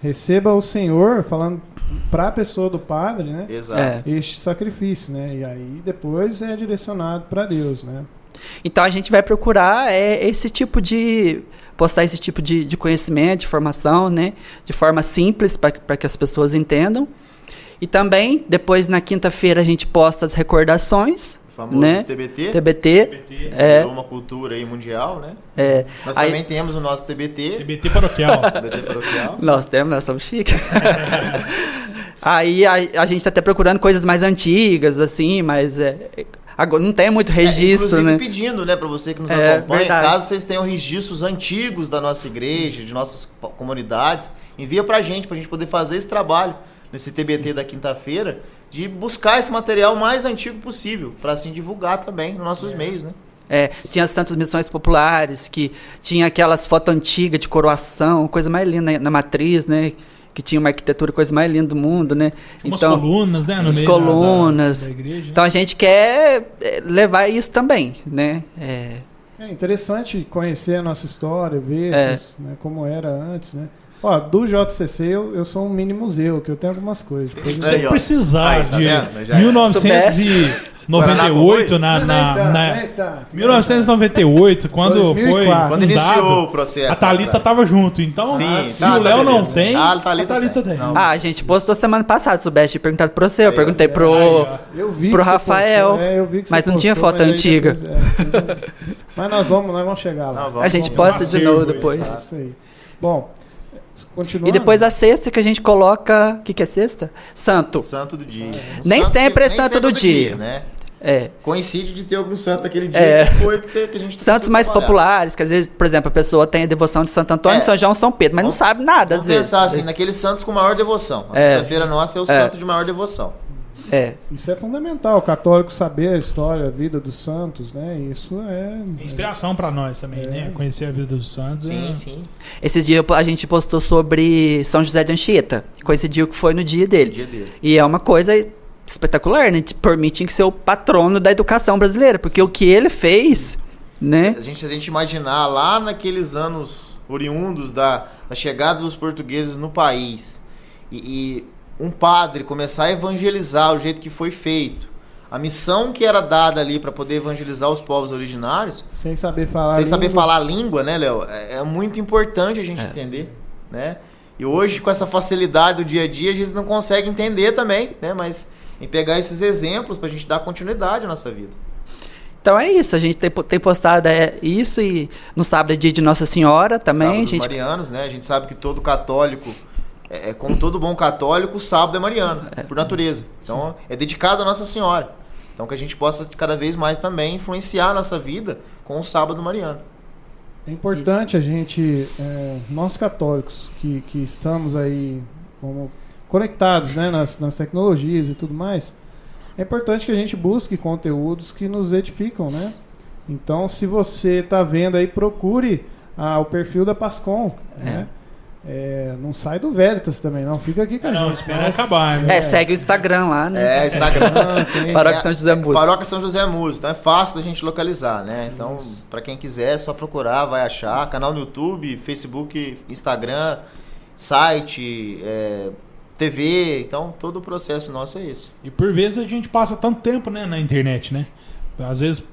receba o Senhor, falando para a pessoa do padre, né? Exato. Este sacrifício, né? E aí depois é direcionado para Deus, né? Então a gente vai procurar postar esse tipo de conhecimento, de formação, né? De forma simples para que as pessoas entendam. E também, depois na quinta-feira a gente posta as recordações. O famoso né? TBT. Virou uma cultura aí mundial, né? Nós também temos o nosso TBT. TBT paroquial. TBT paroquial. Nós somos chiques. Aí a gente está até procurando coisas mais antigas, assim, mas agora não tem muito registro, inclusive né? pedindo, né, para você que nos acompanha, verdade. caso vocês tenham registros antigos da nossa igreja, de nossas comunidades, envia pra gente poder fazer esse trabalho nesse TBT da quinta-feira, de buscar esse material mais antigo possível, para assim divulgar também nos nossos meios, né? Tinha as tantas missões populares, que tinha aquelas fotos antigas de coroação, coisa mais linda na matriz, né? Que tinha uma arquitetura, coisa mais linda do mundo, né? Umas colunas, né? No as meio colunas. da igreja. Então a gente quer levar isso também, né? É interessante conhecer a nossa história, ver né, como era antes, né? Ó, do JCC eu sou um mini museu, que eu tenho algumas coisas. Se você precisar tá de vendo? 1998, 1998, quando 2004. foi Quando iniciou fundado, o processo. a Thalita estava junto. Então, se o Léo não tem, a Thalita tem. Não. A gente postou semana passada, se soubesse, tinha perguntado pro você, eu perguntei pro Rafael, eu vi que mas você não tinha postou, foto mas aí antiga. depois, mas nós vamos chegar lá. A gente posta de novo depois. Isso aí. Bom, continuando. E depois a sexta que a gente coloca... O que é sexta? Santo. Santo do dia. Nem sempre é santo do dia. Né? É. Coincide de ter algum santo naquele dia que foi que a gente Santos mais populares, que às vezes, por exemplo, a pessoa tem a devoção de Santo Antônio, São João, São Pedro, mas não sabe nada às vezes. Vamos pensar assim, naqueles santos com maior devoção. A sexta-feira nossa é o santo de maior devoção. Isso é fundamental, o católico saber a história, a vida dos santos, né? Isso é inspiração para nós também, né? Conhecer a vida dos santos. Sim. Esses dias a gente postou sobre São José de Anchieta, coincidiu que foi no dia dele. E é uma coisa espetacular, né? Por mim tinha que ser o patrono da educação brasileira, porque o que ele fez, né? A gente imaginar lá naqueles anos oriundos da chegada dos portugueses no país e um padre começar a evangelizar o jeito que foi feito, a missão que era dada ali para poder evangelizar os povos originários, sem saber falar a língua, né, Léo? É muito importante a gente entender, né? E hoje, com essa facilidade do dia a dia, a gente não consegue entender também, né? Mas em pegar esses exemplos para a gente dar continuidade à nossa vida. Então é isso, a gente tem postado isso, e no sábado é dia de Nossa Senhora também. Sábado dos marianos, né? A gente sabe que todo católico, como todo bom católico, o sábado é mariano, por natureza. Então é dedicado a Nossa Senhora. Então que a gente possa cada vez mais também influenciar a nossa vida com o sábado mariano. É importante a gente, nós católicos que estamos aí como conectados, né, nas tecnologias e tudo mais, é importante que a gente busque conteúdos que nos edificam, né? Então, se você está vendo aí, procure o perfil da Pascom, né? Não sai do Veritas também, não. Fica aqui com a gente. Não, espera acabar, né? Segue o Instagram lá, né? Instagram. Paróquia São José Música. Paróquia São José Música. Então é fácil da gente localizar, né? Então, para quem quiser, é só procurar, vai achar. Canal no YouTube, Facebook, Instagram, site, TV. Então, todo o processo nosso é esse. E por vezes a gente passa tanto tempo, né, na internet, né? Às vezes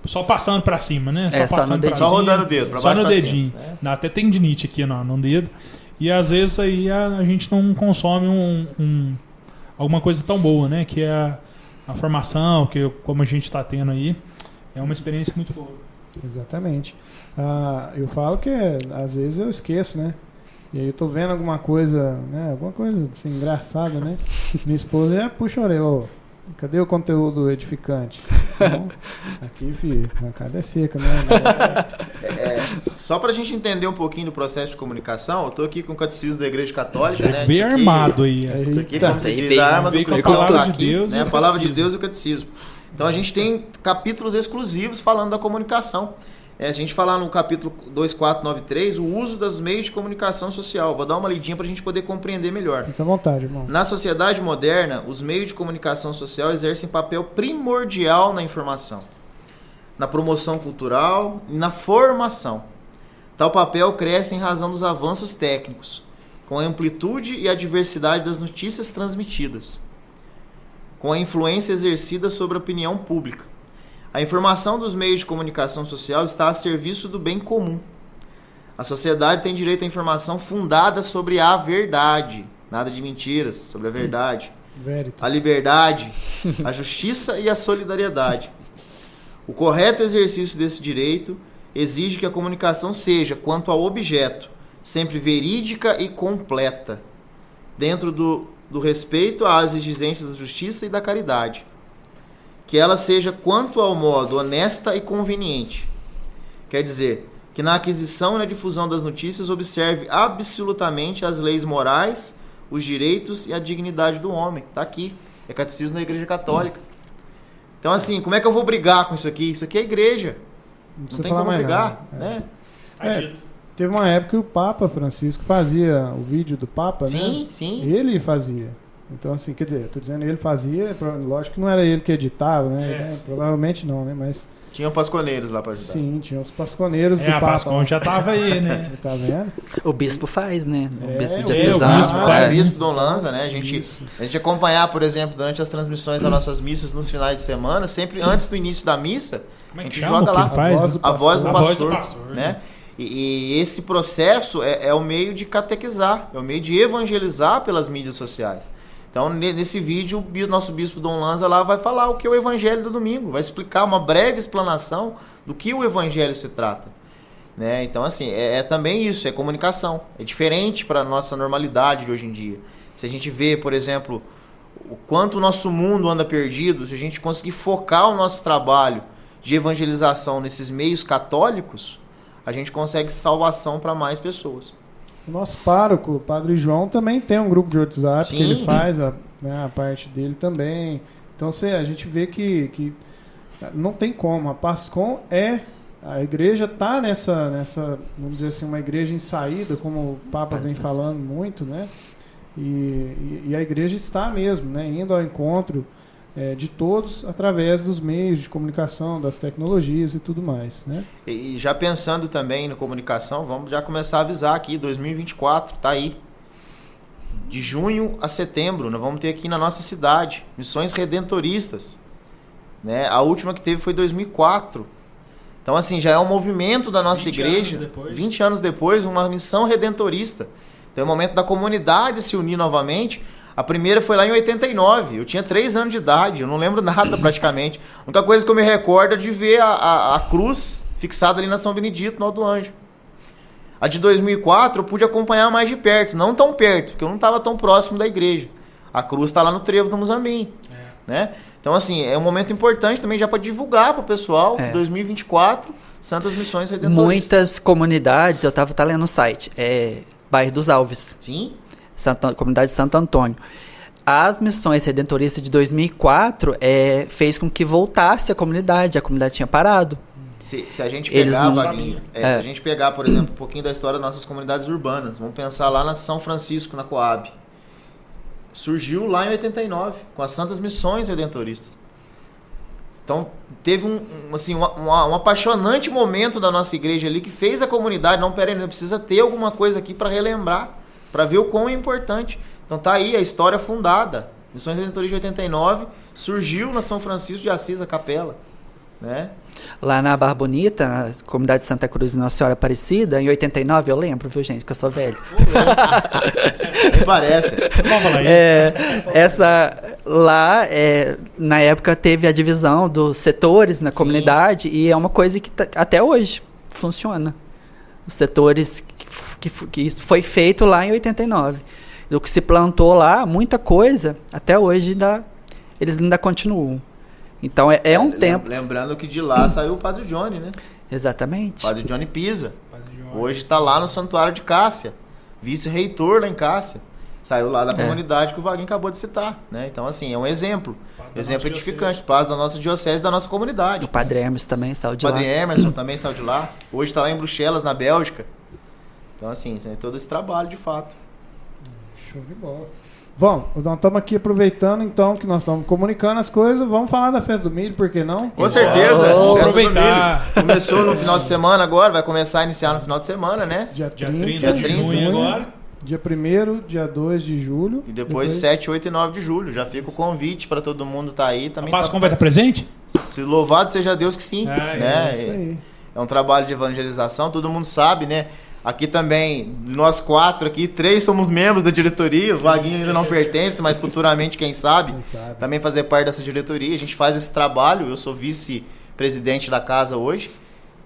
só passando pra cima, né? Só passando no dedinho. Só rodando o dedo, pra Só baixo no pra dedinho. cima, né? Dá até tendinite aqui no dedo. E às vezes aí a gente não consome alguma coisa tão boa, né? Que é a formação, que como a gente está tendo aí, é uma experiência muito boa. Exatamente. Eu falo que às vezes eu esqueço, né? E aí eu tô vendo alguma coisa, né? Alguma coisa assim, engraçada, né? Minha esposa já puxa a orelha, ô, cadê o conteúdo edificante? Então, aqui, filho, a arrancada é seca, né? Só pra gente entender um pouquinho do processo de comunicação, eu tô aqui com o Catecismo da Igreja Católica, né? Bem Isso aqui- armado aí. Isso aqui, Eita. como se Aí diz, veio- a arma do veio com a cristão palavra tá de aqui, Deus né? e A o palavra de catecismo. Deus e o catecismo. Então a gente tem capítulos exclusivos falando da comunicação. A gente falar no capítulo 2493 o uso dos meios de comunicação social. Vou dar uma lidinha para a gente poder compreender melhor. Fica à vontade, irmão. Na sociedade moderna, os meios de comunicação social exercem papel primordial na informação, na promoção cultural e na formação. Tal papel cresce em razão dos avanços técnicos, com a amplitude e a diversidade das notícias transmitidas, com a influência exercida sobre a opinião pública. A informação dos meios de comunicação social está a serviço do bem comum. A sociedade tem direito à informação fundada sobre a verdade, nada de mentiras, sobre a verdade, Veritas. a liberdade, a justiça e a solidariedade. O correto exercício desse direito exige que a comunicação seja, quanto ao objeto, sempre verídica e completa, dentro do respeito às exigências da justiça e da caridade. Que ela seja, quanto ao modo, honesta e conveniente. Quer dizer, que na aquisição e na difusão das notícias observe absolutamente as leis morais, os direitos e a dignidade do homem. Está aqui. É Catecismo da Igreja Católica. Então, assim, como é que eu vou brigar com isso aqui? Isso aqui é igreja. Não precisa tem falar como mais brigar, nada. né? Acredito. Teve uma época que o Papa Francisco fazia o vídeo do Papa, né? Sim, sim. Ele fazia. Então, assim, quer dizer, eu tô dizendo ele fazia, lógico que não era ele que editava, né? É. Provavelmente não, né? Mas Tinham pasconeiros lá para ajudar. sim, tinha os pasconeiros do A Papa. Pascon já tava aí, né? Tá vendo? O bispo faz, né? O É, bispo o de bispo Acesão. faz. O É. bispo Dom Lanza, né? A gente Isso. acompanhar, por exemplo, durante as transmissões das nossas missas nos finais de semana, sempre antes do início da missa, Como a é que gente chama joga o que lá ele faz? voz do a voz do A pastor, voz do pastor, né? E esse processo é o meio de catequizar, é o meio de evangelizar pelas mídias sociais. Então, nesse vídeo, o nosso bispo Dom Lanza lá vai falar o que é o evangelho do domingo, vai explicar uma breve explanação do que o evangelho se trata. Né? Então, assim, é também isso, é comunicação. É diferente para a nossa normalidade de hoje em dia. Se a gente vê, por exemplo, o quanto o nosso mundo anda perdido, se a gente conseguir focar o nosso trabalho de evangelização nesses meios católicos, a gente consegue salvação para mais pessoas. O nosso pároco, o Padre João, também tem um grupo de WhatsApp que Sim. ele faz a parte dele também. Então, a gente vê que não tem como. A Pascom a igreja está nessa, vamos dizer assim, uma igreja em saída, como o Papa vem falando muito, né? E a igreja está mesmo, né? Indo ao encontro de todos através dos meios de comunicação, das tecnologias e tudo mais, né? E já pensando também na comunicação, vamos já começar a avisar aqui, 2024, tá aí. De junho a setembro, nós vamos ter aqui na nossa cidade, missões redentoristas. Né? A última que teve foi 2004. Então, assim, já é um movimento da nossa 20 igreja, anos depois. 20 anos depois, uma missão redentorista. Então é o momento da comunidade se unir novamente. A primeira foi lá em 89, eu tinha 3 anos de idade, eu não lembro nada praticamente. A única coisa que eu me recordo é de ver a cruz fixada ali na São Benedito, no Alto do Anjo. A de 2004 eu pude acompanhar mais de perto, não tão perto, porque eu não estava tão próximo da igreja. A cruz está lá no Trevo do Muzambim. Né? Então, assim, é um momento importante também já para divulgar para o pessoal, 2024, Santas Missões Redentoristas. Muitas comunidades, eu estava lendo no site, Bairro dos Alves. Sim. Comunidade de Santo Antônio. As missões redentoristas de 2004 fez com que voltasse a comunidade tinha parado. Se a gente Eles pegar, não Vaguinho, se a gente pegar, por exemplo, um pouquinho da história das nossas comunidades urbanas, vamos pensar lá na São Francisco, na Coab. Surgiu lá em 89, com as Santas Missões Redentoristas. Então, teve um apaixonante momento da nossa igreja ali que fez a comunidade, não, peraí, precisa ter alguma coisa aqui para relembrar, para ver o quão é importante. Então tá aí a história fundada. Missões Redentoristas de 89 surgiu na São Francisco de Assis, a capela, né? Lá na Barra Bonita, na comunidade de Santa Cruz de Nossa Senhora Aparecida, em 89, eu lembro, viu, gente, que eu sou velho. Nem parece. Vamos falar isso. Lá, na época, teve a divisão dos setores na comunidade e é uma coisa que até hoje funciona. Os setores que isso foi feito lá em 89. O que se plantou lá, muita coisa, até hoje eles ainda continuam. Então é um tempo. Lembrando que de lá saiu o Padre Johnny, né? Exatamente. O Padre Johnny Pisa. Hoje está lá no Santuário de Cássia. Vice-reitor lá em Cássia. Saiu lá da comunidade que o Vaguinho acabou de citar, né? Então, assim, é um exemplo. Exemplo edificante. Paz da nossa diocese, da nossa comunidade. O Padre Emerson também saiu de lá. lá. O Padre Emerson também saiu de lá. Hoje está lá em Bruxelas, na Bélgica. Então, assim, é todo esse trabalho, de fato. Show de bola. Bom, nós estamos aqui aproveitando, então, que nós estamos comunicando as coisas. Vamos falar da Festa do Milho, por que não? Com certeza. Vamos aproveitar. Começou no final de semana agora, vai começar a iniciar no final de semana, né? Dia 30 de junho agora. Dia 1º, dia 2 de julho. E depois 7, 8 e 9 de julho. Já fica o convite para todo mundo estar aí. Também a Pascom vai estar presente? Se louvado seja Deus que sim. Né? Isso aí. É um trabalho de evangelização, todo mundo sabe, né? Aqui também, nós 4 aqui, 3 somos membros da diretoria, o Vaguinho ainda não pertence, mas futuramente, quem sabe, também fazer parte dessa diretoria. A gente faz esse trabalho, eu sou vice-presidente da casa hoje,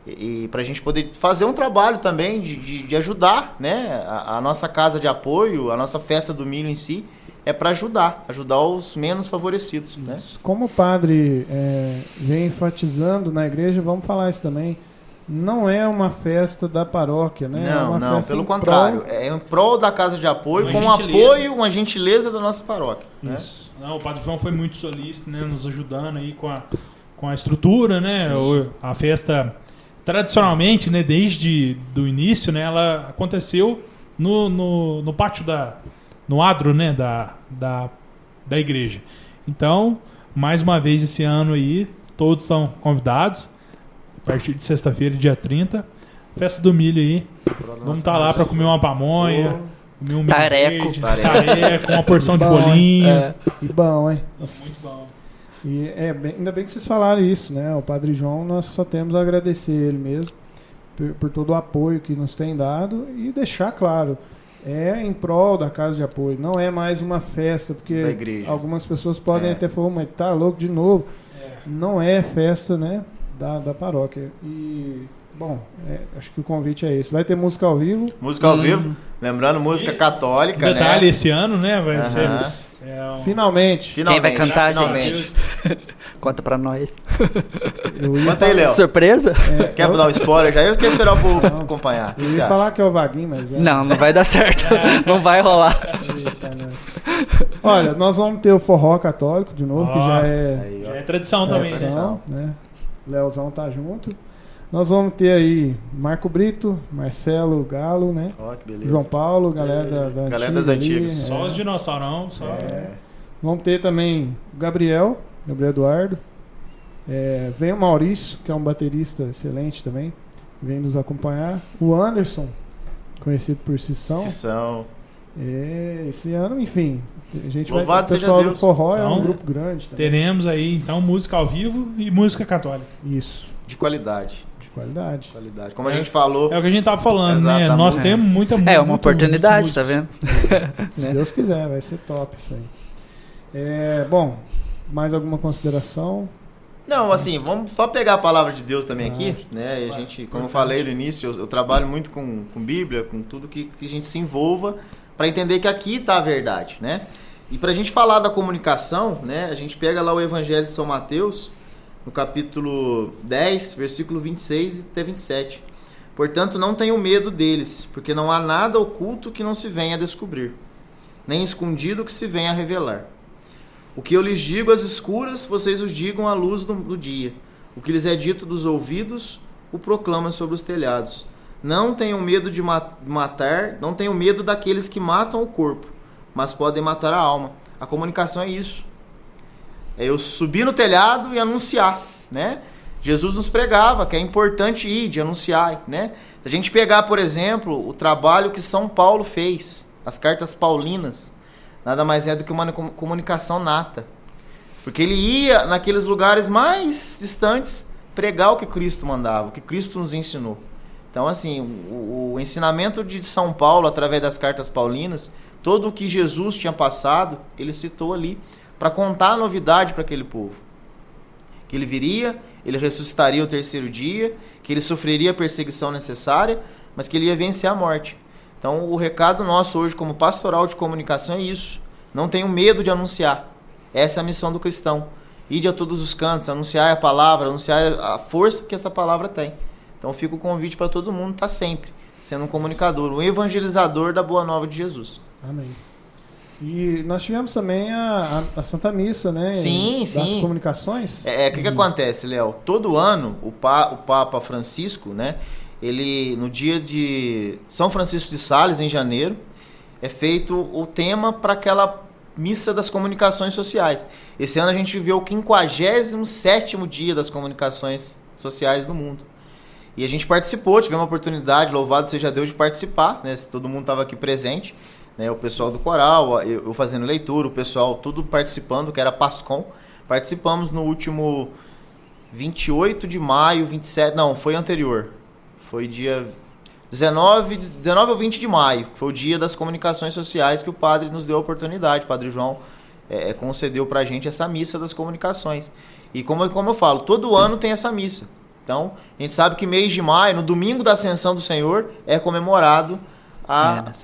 e para a gente poder fazer um trabalho também de ajudar, né? A nossa casa de apoio, a nossa festa do milho em si, é para ajudar os menos favorecidos. Né? Como o padre vem enfatizando na igreja, vamos falar isso também. Não é uma festa da paróquia, né? Não, pelo contrário. É em prol da casa de apoio, uma gentileza da nossa paróquia. Isso. Né? Não, o Padre João foi muito solícito, né? Nos ajudando aí com a estrutura, né? A festa, tradicionalmente, né? Desde o início, né? Ela aconteceu no pátio no adro, né? Da igreja. Então, mais uma vez esse ano aí, todos estão convidados. A partir de sexta-feira, dia 30, festa do milho aí. Vamos estar lá para comer uma pamonha, comer um milho verde, tareco, uma porção de bolinho. E bom, hein? Muito bom. E ainda bem que vocês falaram isso, né? O Padre João, nós só temos a agradecer ele mesmo por todo o apoio que nos tem dado e deixar claro, em prol da casa de apoio, não é mais uma festa, porque algumas pessoas podem até falar, mas tá louco de novo. Não é festa, né? Da paróquia. E, bom, acho que o convite é esse. Vai ter música ao vivo. Música ao vivo. Lembrando, música católica, detalhe, né? esse ano, né? Vai ser... Finalmente. Quem vai cantar, gente? Conta pra nós. Conta aí, Léo. Surpresa? Quer dar um spoiler já? Eu quero esperar o povo acompanhar. Eu ia falar que é o Vaguinho, mas... Não vai dar certo. Não vai rolar. Olha, nós vamos ter o forró católico de novo, que já é tradição também. Né? Leozão tá junto. Nós vamos ter aí Marco Brito, Marcelo Galo, né? Que beleza. João Paulo, galera galera das antigas. Só os dinossaurão. Vamos ter também o Gabriel Eduardo. Vem o Maurício, que é um baterista excelente também. Vem nos acompanhar. O Anderson, conhecido por Cissão. Esse ano, enfim, a gente Louvado vai. O pessoal Deus. do forró é um grupo grande também. Teremos aí, então, música ao vivo e música católica. Isso. De qualidade. Como a gente falou. É o que a gente tava falando, né? Nós temos muita música. É uma oportunidade, tá vendo? Se Deus quiser, vai ser top isso aí. Bom, mais alguma consideração? Não, assim, vamos só pegar a palavra de Deus também aqui, né? E a gente, como eu falei no início, eu trabalho muito com Bíblia, com tudo que a gente se envolva para entender que aqui está a verdade, né? E para a gente falar da comunicação, né? A gente pega lá o Evangelho de São Mateus, no capítulo 10, versículo 26 até 27. Portanto, não tenham medo deles, porque não há nada oculto que não se venha a descobrir, nem escondido que se venha a revelar. O que eu lhes digo às escuras, vocês os digam à luz do dia. O que lhes é dito dos ouvidos, o proclamam sobre os telhados. Não tenham medo de matar, não tenham medo daqueles que matam o corpo, mas podem matar a alma. A comunicação é isso. É eu subir no telhado e anunciar, né? Jesus nos pregava que é importante ir, de anunciar, né? A gente pegar, por exemplo, o trabalho que São Paulo fez, as cartas paulinas, nada mais é do que uma comunicação nata. Porque ele ia naqueles lugares mais distantes pregar o que Cristo mandava, o que Cristo nos ensinou. Então, assim, o ensinamento de São Paulo, através das cartas paulinas, todo o que Jesus tinha passado, ele citou ali, para contar a novidade para aquele povo. Que ele viria, ele ressuscitaria o terceiro dia, que ele sofreria a perseguição necessária, mas que ele ia vencer a morte. Então, o recado nosso hoje como pastoral de comunicação é isso. Não tenham medo de anunciar. Essa é a missão do cristão. Ide a todos os cantos, anunciar a palavra, anunciar a força que essa palavra tem. Então fica o convite para todo mundo estar sempre sendo um comunicador, um evangelizador da Boa Nova de Jesus. Amém. E nós tivemos também a Santa Missa, né? Sim, das sim. comunicações. O que acontece, Léo? Todo ano, o Papa Francisco, né? Ele, no dia de São Francisco de Sales, em janeiro, é feito o tema para aquela Missa das Comunicações Sociais. Esse ano a gente viveu o 57º dia das comunicações sociais no mundo. E a gente participou, tivemos a oportunidade, louvado seja Deus, de participar, né? Todo mundo estava aqui presente, né? O pessoal do coral, eu fazendo leitura, o pessoal tudo participando, que era PASCOM. Participamos no último 28 de maio, 27, não, foi anterior. Foi dia 19 ou 20 de maio, que foi o dia das comunicações sociais, que o padre nos deu a oportunidade, o padre João concedeu pra gente essa missa das comunicações. E como eu falo, todo ano tem essa missa. Então, a gente sabe que mês de maio, no domingo da Ascensão do Senhor, é comemorado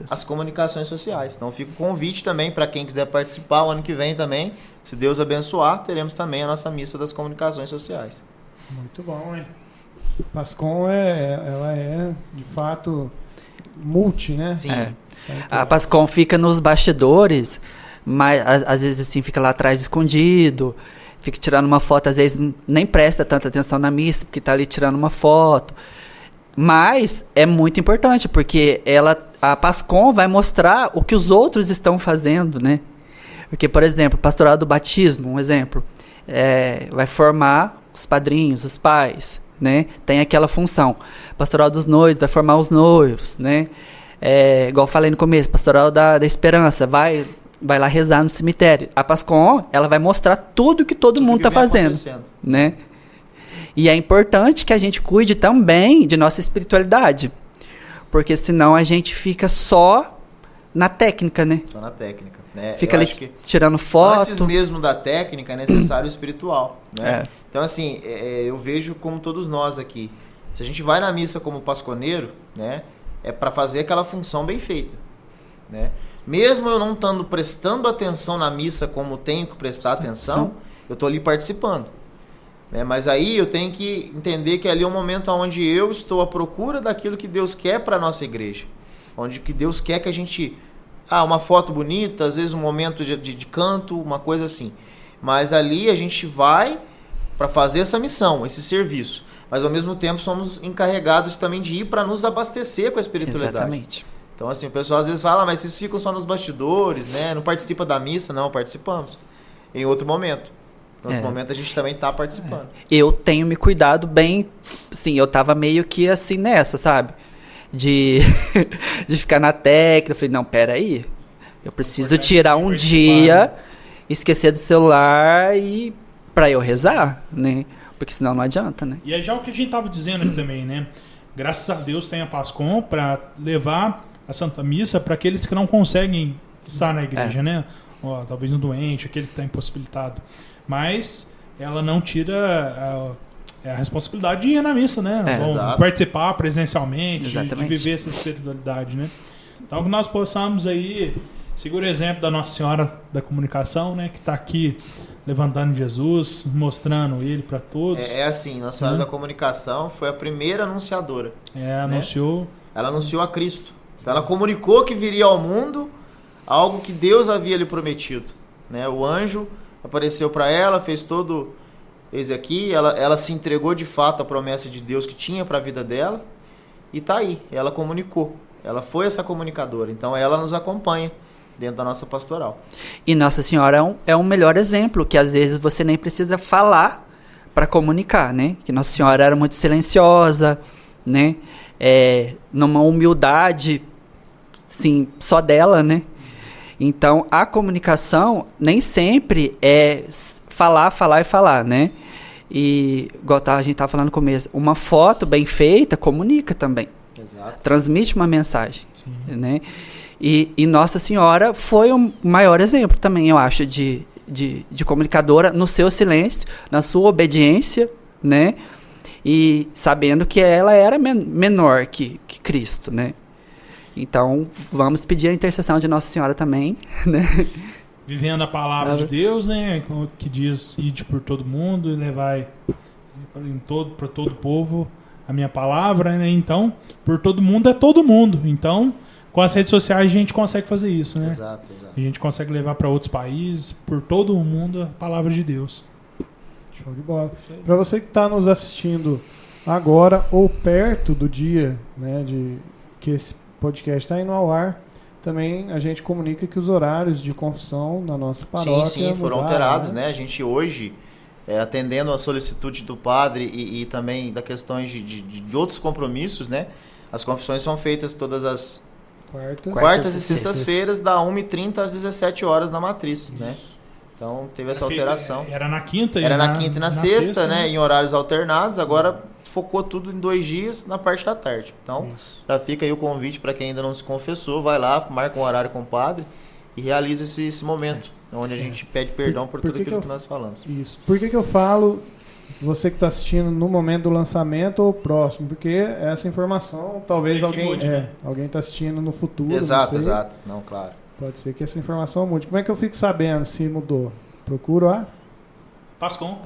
as comunicações sociais. Então, fica o convite também para quem quiser participar o ano que vem também. Se Deus abençoar, teremos também a nossa missa das comunicações sociais. Muito bom, hein? PASCOM ela é, de fato, multi, né? Sim. A PASCOM fica nos bastidores, mas às vezes assim, fica lá atrás escondido, fica tirando uma foto, às vezes nem presta tanta atenção na missa, porque está ali tirando uma foto. Mas é muito importante, porque a PASCOM vai mostrar o que os outros estão fazendo, né? Porque, por exemplo, o pastoral do batismo, um exemplo, vai formar os padrinhos, os pais, né? Tem aquela função. Pastoral dos noivos vai formar os noivos, né? Igual eu falei no começo, pastoral da esperança vai lá rezar no cemitério. A PASCOM, ela vai mostrar tudo que todo mundo está fazendo, né? E é importante que a gente cuide também de nossa espiritualidade, porque senão a gente fica só na técnica, né? Só na técnica, né? Fica ali tirando foto. Antes mesmo da técnica é necessário o espiritual, né? Então, assim, eu vejo como todos nós aqui, se a gente vai na missa como pasconeiro, né? É para fazer aquela função bem feita, né? Mesmo eu não estando prestando atenção na missa como tenho que prestar atenção, eu estou ali participando, né? Mas aí eu tenho que entender que ali é um momento onde eu estou à procura daquilo que Deus quer para a nossa igreja, onde que Deus quer que a gente... uma foto bonita, às vezes um momento de canto, uma coisa assim. Mas ali a gente vai para fazer essa missão, esse serviço. Mas ao mesmo tempo somos encarregados também de ir para nos abastecer com a espiritualidade. Exatamente. Então, assim, o pessoal às vezes fala, mas vocês ficam só nos bastidores, né? Não participa da missa? Não, participamos. Em outro momento. Em outro momento a gente também está participando. Eu tenho me cuidado bem, sim, eu tava meio que assim nessa, sabe? De ficar na técnica. Eu falei, não, peraí, eu preciso tirar um dia, esquecer do celular e pra eu rezar, né? Porque senão não adianta, né? E é já o que a gente tava dizendo aqui também, né? Graças a Deus tem a PASCOM para levar a Santa Missa para aqueles que não conseguem estar na igreja, né? Talvez um doente, aquele que está impossibilitado. Mas ela não tira a responsabilidade de ir na missa, né? Participar presencialmente, de viver essa espiritualidade, né? Então que nós possamos aí seguir o exemplo da Nossa Senhora da Comunicação, né? Que está aqui levantando Jesus, mostrando ele para todos. Assim, Nossa Senhora da Comunicação foi a primeira anunciadora. Anunciou. Né? Ela anunciou a Cristo. Então ela comunicou que viria ao mundo algo que Deus havia lhe prometido, né? O anjo apareceu para ela, fez todo... Eis aqui, ela se entregou de fato à promessa de Deus que tinha para a vida dela e tá aí, ela comunicou. Ela foi essa comunicadora, então ela nos acompanha dentro da nossa pastoral. E Nossa Senhora é um melhor exemplo, que às vezes você nem precisa falar para comunicar, né? Que Nossa Senhora era muito silenciosa, né? Numa humildade, sim, só dela, né? Então, a comunicação nem sempre é falar, né? E, igual a gente estava falando no começo, uma foto bem feita comunica também. Exato. Transmite uma mensagem. Né? E Nossa Senhora foi o maior exemplo também, eu acho, de comunicadora no seu silêncio, na sua obediência, né? E sabendo que ela era menor que Cristo, né? Então, vamos pedir a intercessão de Nossa Senhora também, né? Vivendo a palavra de Deus, né? Que diz, ide por todo mundo e levai para todo o povo a minha palavra, né? Então, por todo mundo é todo mundo. Então, com as redes sociais a gente consegue fazer isso, né? Exato. A gente consegue levar para outros países, por todo o mundo, a palavra de Deus. Show de bola. Para você que está nos assistindo agora ou perto do dia, né, de que esse podcast está indo ao ar, também a gente comunica que os horários de confissão na nossa paróquia Sim, foram mudaram, alterados, né? A gente hoje, atendendo a solicitude do padre e também da questões de outros compromissos, né? As confissões são feitas todas as quartas e sextas-feiras, da 1h30 às 17 horas na matriz, né? Então teve essa alteração. Era na quinta e na sexta, né? Em horários alternados. Agora focou tudo em 2 dias na parte da tarde. Então já fica aí o convite para quem ainda não se confessou, vai lá, marca um horário com o padre e realiza esse momento, onde a gente pede perdão por tudo aquilo que nós falamos. Isso. Por que eu falo, você que está assistindo no momento do lançamento ou próximo? Porque essa informação, talvez alguém está assistindo no futuro. Exato. Não, claro. Pode ser que essa informação mude. Como é que eu fico sabendo se mudou? Procuro a Pascom.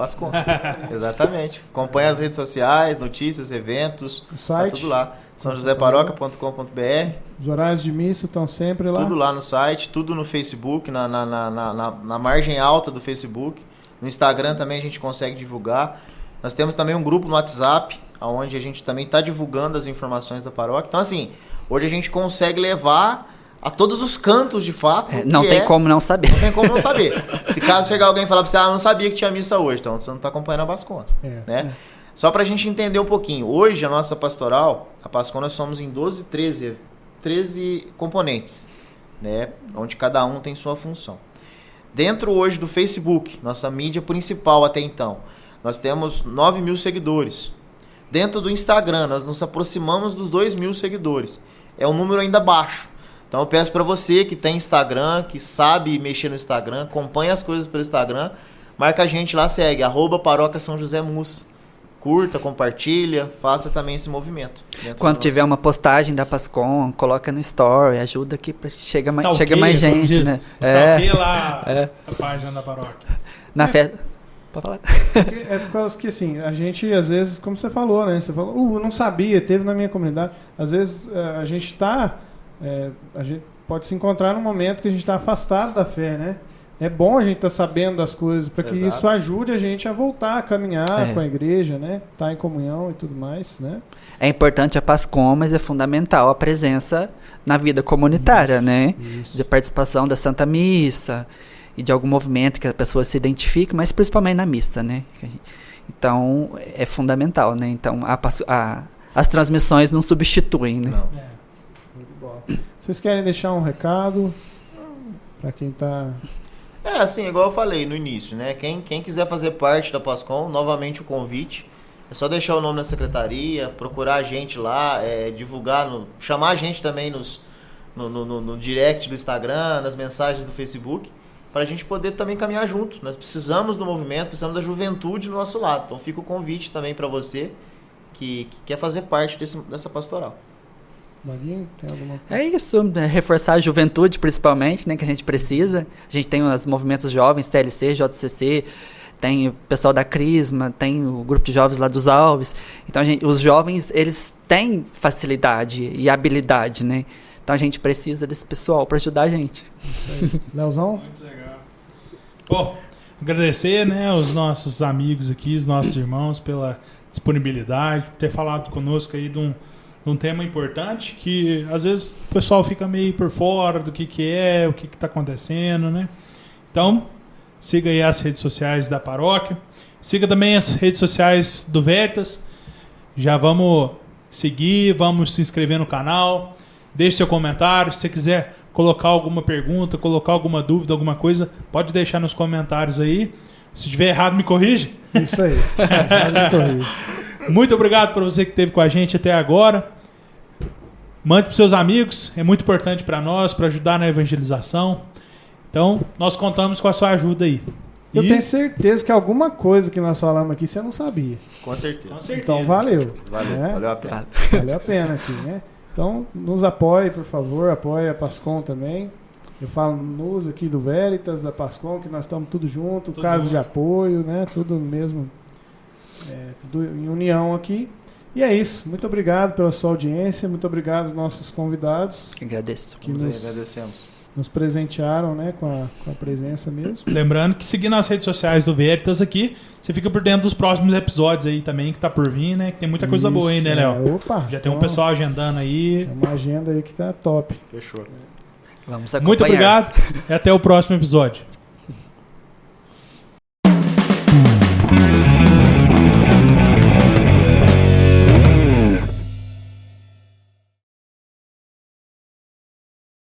Exatamente. Acompanha as redes sociais, notícias, eventos. O site. Tá tudo lá. sãojoseparoquia.com.br. Os horários de missa estão sempre lá. Tudo lá no site, tudo no Facebook, na margem alta do Facebook. No Instagram também a gente consegue divulgar. Nós temos também um grupo no WhatsApp, onde a gente também está divulgando as informações da paróquia. Então, assim, hoje a gente consegue levar a todos os cantos, de fato. Não tem como não saber. Não tem como não saber. Se caso chegar alguém e falar pra você, não sabia que tinha missa hoje, então você não está acompanhando a Pascona. Né? Só pra gente entender um pouquinho. Hoje, a nossa pastoral, a Pascona, nós somos em 13 componentes, né? Onde cada um tem sua função. Dentro hoje do Facebook, nossa mídia principal até então, nós temos 9.000 seguidores. Dentro do Instagram, nós nos aproximamos dos 2.000 seguidores. É um número ainda baixo. Então eu peço para você que tem Instagram, que sabe mexer no Instagram, acompanha as coisas pelo Instagram, marca a gente lá, segue, @paróquia São José Mus. Curta, compartilha, faça também esse movimento. Quando tiver uma postagem da Pascom, coloca no story, ajuda aqui para chega mais gente, né? Stalkeia lá a página da paróquia. Na festa. Pode falar. É por causa que, assim, a gente, às vezes, como você falou, né? Você falou, não sabia, teve na minha comunidade. Às vezes, a gente pode se encontrar num momento que a gente está afastado da fé, né? É bom a gente estar sabendo das coisas, para que isso ajude a gente a voltar a caminhar com a igreja, né? Estar em comunhão e tudo mais, né? É importante a Pascom, mas é fundamental a presença na vida comunitária, né? De participação da Santa Missa e de algum movimento que a pessoa se identifique, mas principalmente na missa, né? Então, é fundamental, né? Então, as transmissões não substituem, né? Não. Vocês querem deixar um recado para quem está... assim, igual eu falei no início, né? Quem quiser fazer parte da Pascom, novamente o convite. É só deixar o nome na secretaria, procurar a gente lá, divulgar, chamar a gente também no direct do Instagram, nas mensagens do Facebook, para a gente poder também caminhar junto. Nós precisamos do movimento, precisamos da juventude do nosso lado. Então fica o convite também para você que quer fazer parte dessa pastoral. Maguinho, tem alguma coisa? É isso, reforçar a juventude principalmente, né, que a gente precisa. A gente tem os movimentos jovens, TLC, JCC, tem o pessoal da Crisma, tem o grupo de jovens lá dos Alves. Então os jovens, eles têm facilidade e habilidade, né? Então a gente precisa desse pessoal para ajudar a gente. Leozão? Muito legal. Bom, agradecer, né, os nossos amigos aqui, os nossos irmãos pela disponibilidade, por ter falado conosco aí de um tema importante que às vezes o pessoal fica meio por fora do que é, o que está acontecendo, né? Então, siga aí as redes sociais da paróquia, siga também as redes sociais do Veritas, já vamos seguir, vamos se inscrever no canal, deixe seu comentário, se você quiser colocar alguma pergunta, colocar alguma dúvida, alguma coisa, pode deixar nos comentários aí. Se tiver errado, me corrige. Isso aí. Muito obrigado por você que esteve com a gente até agora. Mande para seus amigos, é muito importante para nós, para ajudar na evangelização. Então, nós contamos com a sua ajuda aí. Eu tenho certeza que alguma coisa que nós falamos aqui você não sabia. Com certeza. Então, valeu. Valeu, né? valeu a pena. Valeu a pena aqui, né? Então, nos apoie, por favor. Apoie a Pascom também. Eu falo nos aqui do Veritas, da Pascom, que nós estamos tudo junto, casa de apoio, né? Tudo mesmo, tudo em união aqui. E é isso. Muito obrigado pela sua audiência. Muito obrigado aos nossos convidados. Agradeço. Que Agradecemos. nos presentearam, né? Com a presença mesmo. Lembrando que seguindo as redes sociais do Veritas aqui, você fica por dentro dos próximos episódios aí também, que tá por vir, né? Que tem muita coisa boa aí, né, Léo? Opa! Já tem um pessoal agendando aí. É uma agenda aí que tá top. Fechou. Vamos acompanhar. Muito obrigado e até o próximo episódio.